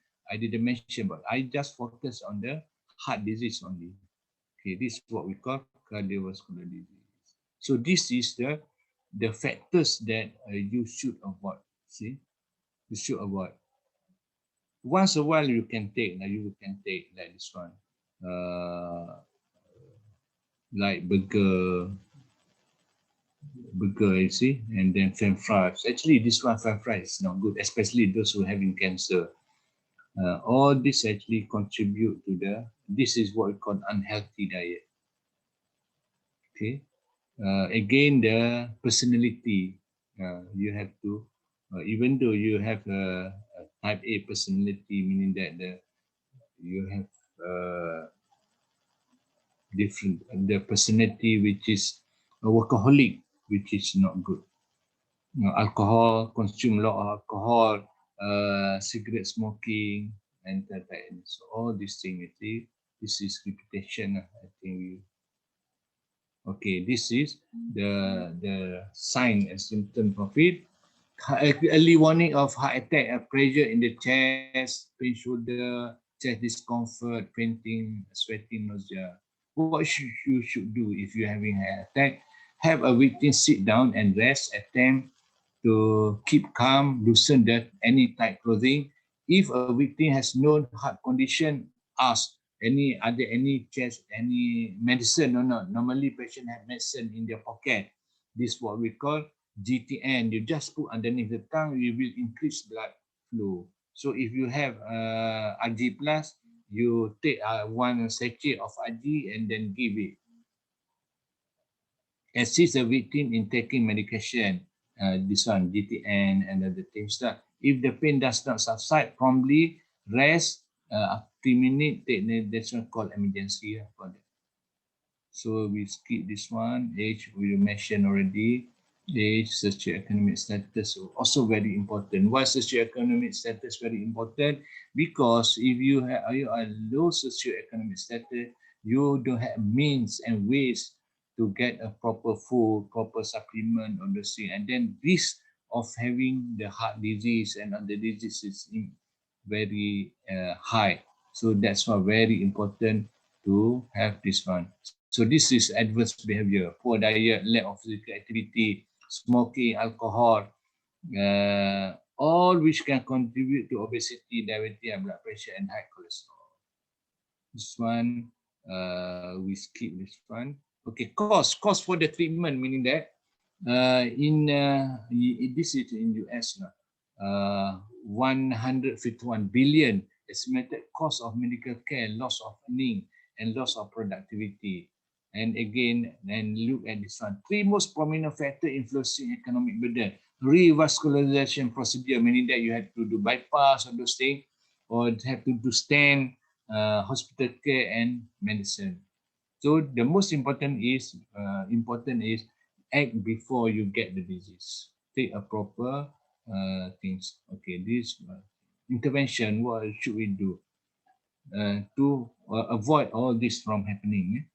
mention, but I just focus on the heart disease only. Okay, this is what we call cardiovascular disease. So this is the factors that you should avoid. See, you should avoid. Once a while you can take like this one, like burger, burger, you see, and then French fries. Actually, this one French fries is not good, especially those who are having cancer. All this actually contribute to this is what we call unhealthy diet. Okay. Again, the personality, you have to, even though you have a type A personality, meaning that you have different, the personality which is a workaholic, which is not good. Alcohol, consume a lot of alcohol, cigarette smoking, and that. So all these things, this is repetition. I think okay, this is the sign and symptom of it. Early warning of heart attack, pressure in the chest, pain shoulder, chest discomfort, fainting, sweating, nausea. What you should do if you're having a heart attack? Have a victim sit down and rest, attempt to keep calm, loosen any tight clothing. If a victim has known heart condition, ask any chest, any medicine or not. Normally patient have medicine in their pocket. This is what we call GTN. You just put underneath the tongue, you will increase blood flow. So if you have RG plus, you take one sachet of RG and then give it. Assist the victim in taking medication. This one, GTN and other things. If the pain does not subside, promptly rest. After 3 minutes, take this one called emergency for that. So we skip this one. Age we mentioned already. Age, socioeconomic status also very important. Why socioeconomic status very important? Because if you are low socioeconomic status, you don't have means and ways to get a proper food, proper supplement on the thing, and then risk of having the heart disease and other diseases is very high. So that's why very important to have this one. So this is adverse behavior, poor diet, lack of physical activity, smoking, alcohol, all which can contribute to obesity, diabetes, blood pressure, and high cholesterol. This one, we skip this one. Okay, cost for the treatment, meaning that this is in US now. 151 billion estimated cost of medical care, loss of earning, and loss of productivity. And again, then look at this one. 3 most prominent factors influencing economic burden. Revascularization procedure, meaning that you have to do bypass or those things, or have to do stent, hospital care, and medicine. So the most important is act before you get the disease. Take a proper things. Okay, this intervention. What should we do to avoid all this from happening?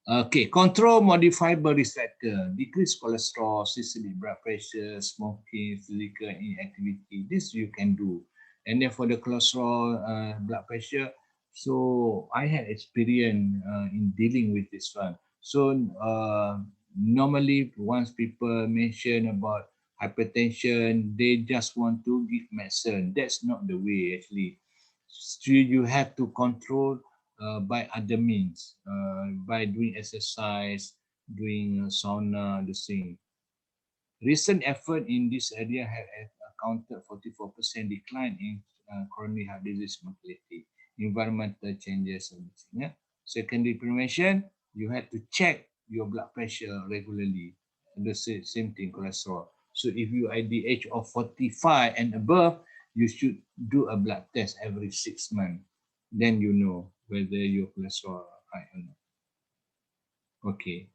Okay, control modifiable risk factor, decrease cholesterol, systolic blood pressure, smoking, physical inactivity. This you can do. And then for the cholesterol, blood pressure, so I had experience in dealing with this one. So normally once people mention about hypertension, they just want to give medicine. That's not the way actually. So you have to control by other means, by doing exercise, doing sauna, the same. Recent effort in this area have accounted 44% decline in coronary heart disease mortality, environmental changes. Yeah. Secondary prevention, you have to check your blood pressure regularly. The same thing, cholesterol. So if you are at the age of 45 and above, you should do a blood test every 6 months. Then you know whether your cholesterol are high or not. Okay.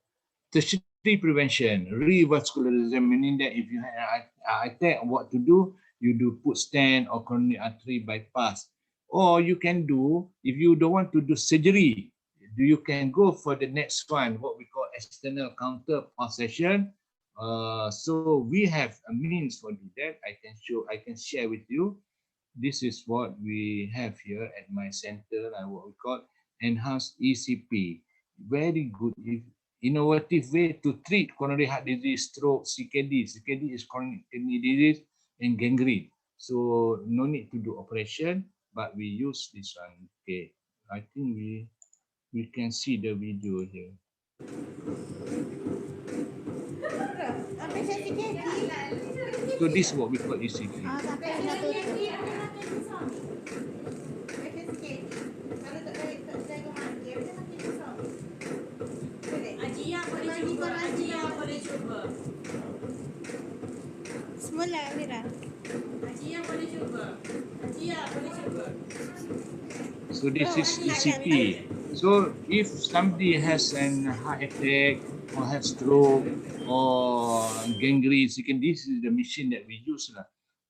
Tertiary prevention, revascularization, meaning that if you have an attack, what to do? You do put stent or coronary artery bypass. Or you can do, if you don't want to do surgery, you can go for the next one, what we call external counter pulsation. So we have a means for do that. I can share with you. This is what we have here at my center, what we call enhanced ECP. Very good, innovative way to treat coronary heart disease, stroke, CKD. CKD is chronic kidney disease and gangrene. So no need to do operation, but we use this one. Okay, I think we can see the video here. So this is what we call ECP. Semula Amira. So this is ECP. So if somebody has an heart attack or has stroke or gangrene, this is the machine that we use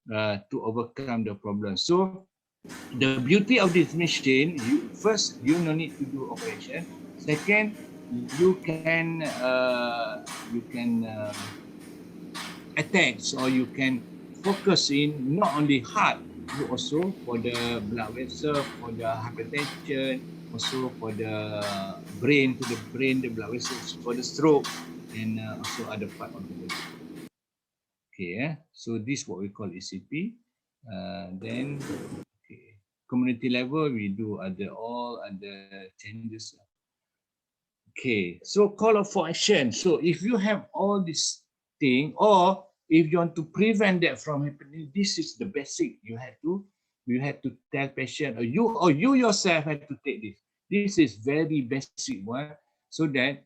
to overcome the problem. So the beauty of this machine, first, you no need to do operation. Second, you can attach, or you can focus in not only heart, but also for the blood vessel, for the hypertension, also for the brain, to the brain, the blood vessels, for the stroke, and also other part of the body. Okay, so this is what we call ECP. Then, okay, community level, we do all other changes. Okay, so call for action. So if you have all this thing, or if you want to prevent that from happening, this is the basic you have to tell patient, or you yourself have to take this. This is very basic one, so that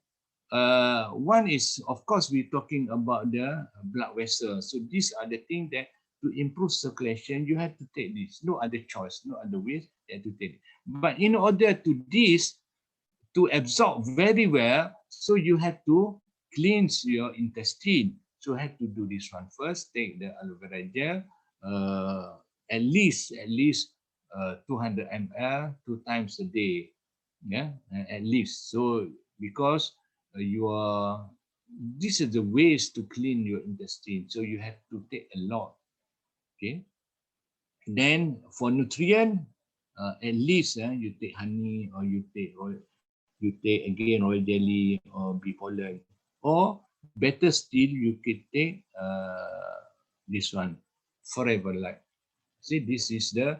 one is, of course, we're talking about the blood vessel. So these are the things that to improve circulation, you have to take this. No other choice, no other ways you have to take it. But in order to this to absorb very well, so you have to cleanse your intestine. So you have to do this one first. Take the aloe vera gel, at least 200 ml 2 times a day. Yeah, at least. So because this is the ways to clean your intestine. So you have to take a lot. Okay. Then for nutrient, at least you take honey, or you take again royal jelly or bee pollen, or better still, you could take this one, Forever Life. See, this is the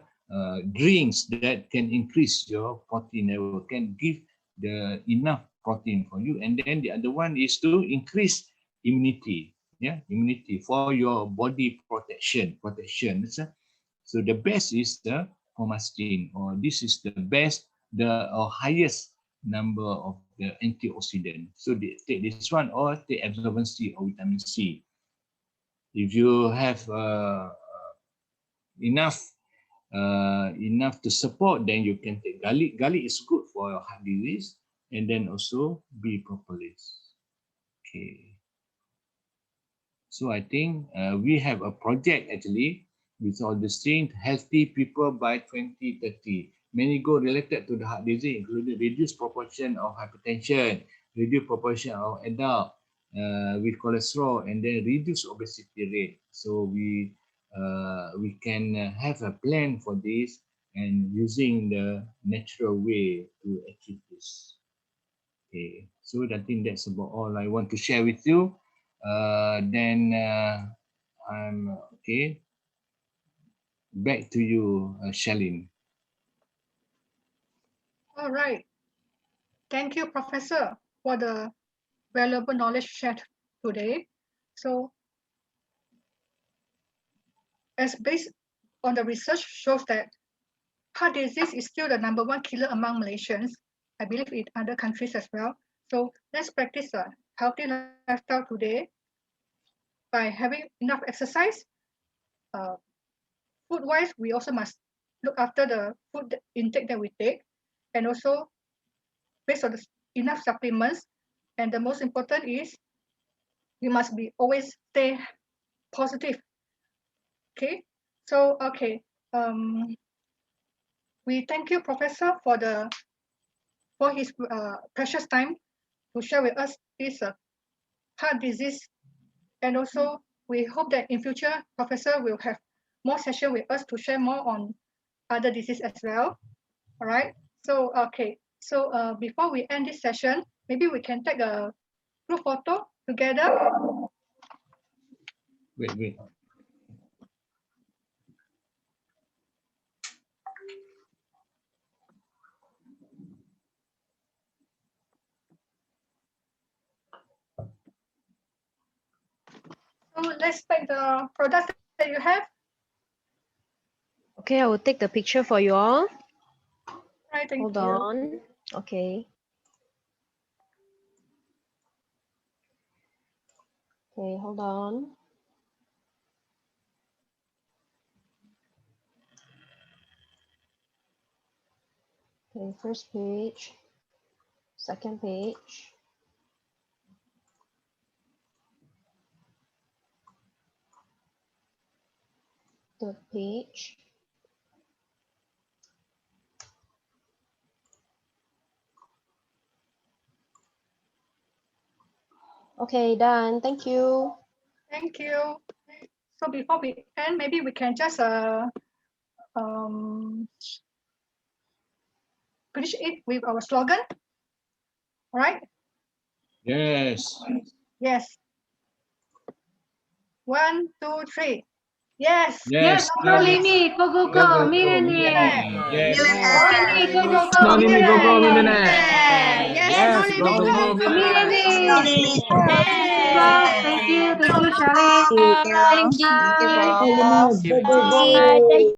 drinks that can increase your protein level, can give the enough protein for you. And then the other one is to increase immunity. Yeah, immunity for your body protection. So the best is the homocysteine, or this is the best, the highest number of the antioxidant. So they take this one, or take absorbency or vitamin C. If you have enough to support, then you can take garlic. Garlic is good for your heart disease, and then also bee propolis. Okay. So I think we have a project actually with all the things, healthy people by 2030. Many goals related to the heart disease, including reduced proportion of hypertension, reduced proportion of adult with cholesterol, and then reduce obesity rate. So we can have a plan for this, and using the natural way to achieve this. Okay, so I think that's about all I want to share with you. Then I'm okay. Back to you, Shalin. All right. Thank you, Professor, for the valuable knowledge shared today. So, as based on the research shows that heart disease is still the #1 killer among Malaysians, I believe in other countries as well. So let's practice a healthy lifestyle today by having enough exercise. Food-wise, we also must look after the food intake that we take, and also based on enough supplements. And the most important is we must be always stay positive. Okay, so okay, we thank you, Professor, for his precious time to share with us this heart disease, and also we hope that in future Professor will have more session with us to share more on other disease as well. All right. So okay. So before we end this session, maybe we can take a group photo together. Wait. So let's make the product that you have. Okay, I will take the picture for you all. Right, thank Hold you. on. Okay. Okay, hold on. Okay, first page, second page. Third page. Okay, done. Thank you. Thank you. So before we end, maybe we can just finish it with our slogan. All right? Yes. Yes. 1, 2, 3. Yes. Yes. No limit, go, go, go, millionaire. Yes. No limit, go, go, go, No limit, go, go, millionaire. millionaire. Yes, Yes, go, go, go, millionaire. millionaire. Thank you, Charlie. Thank you. Thank you. Thank you, Prof. Bye.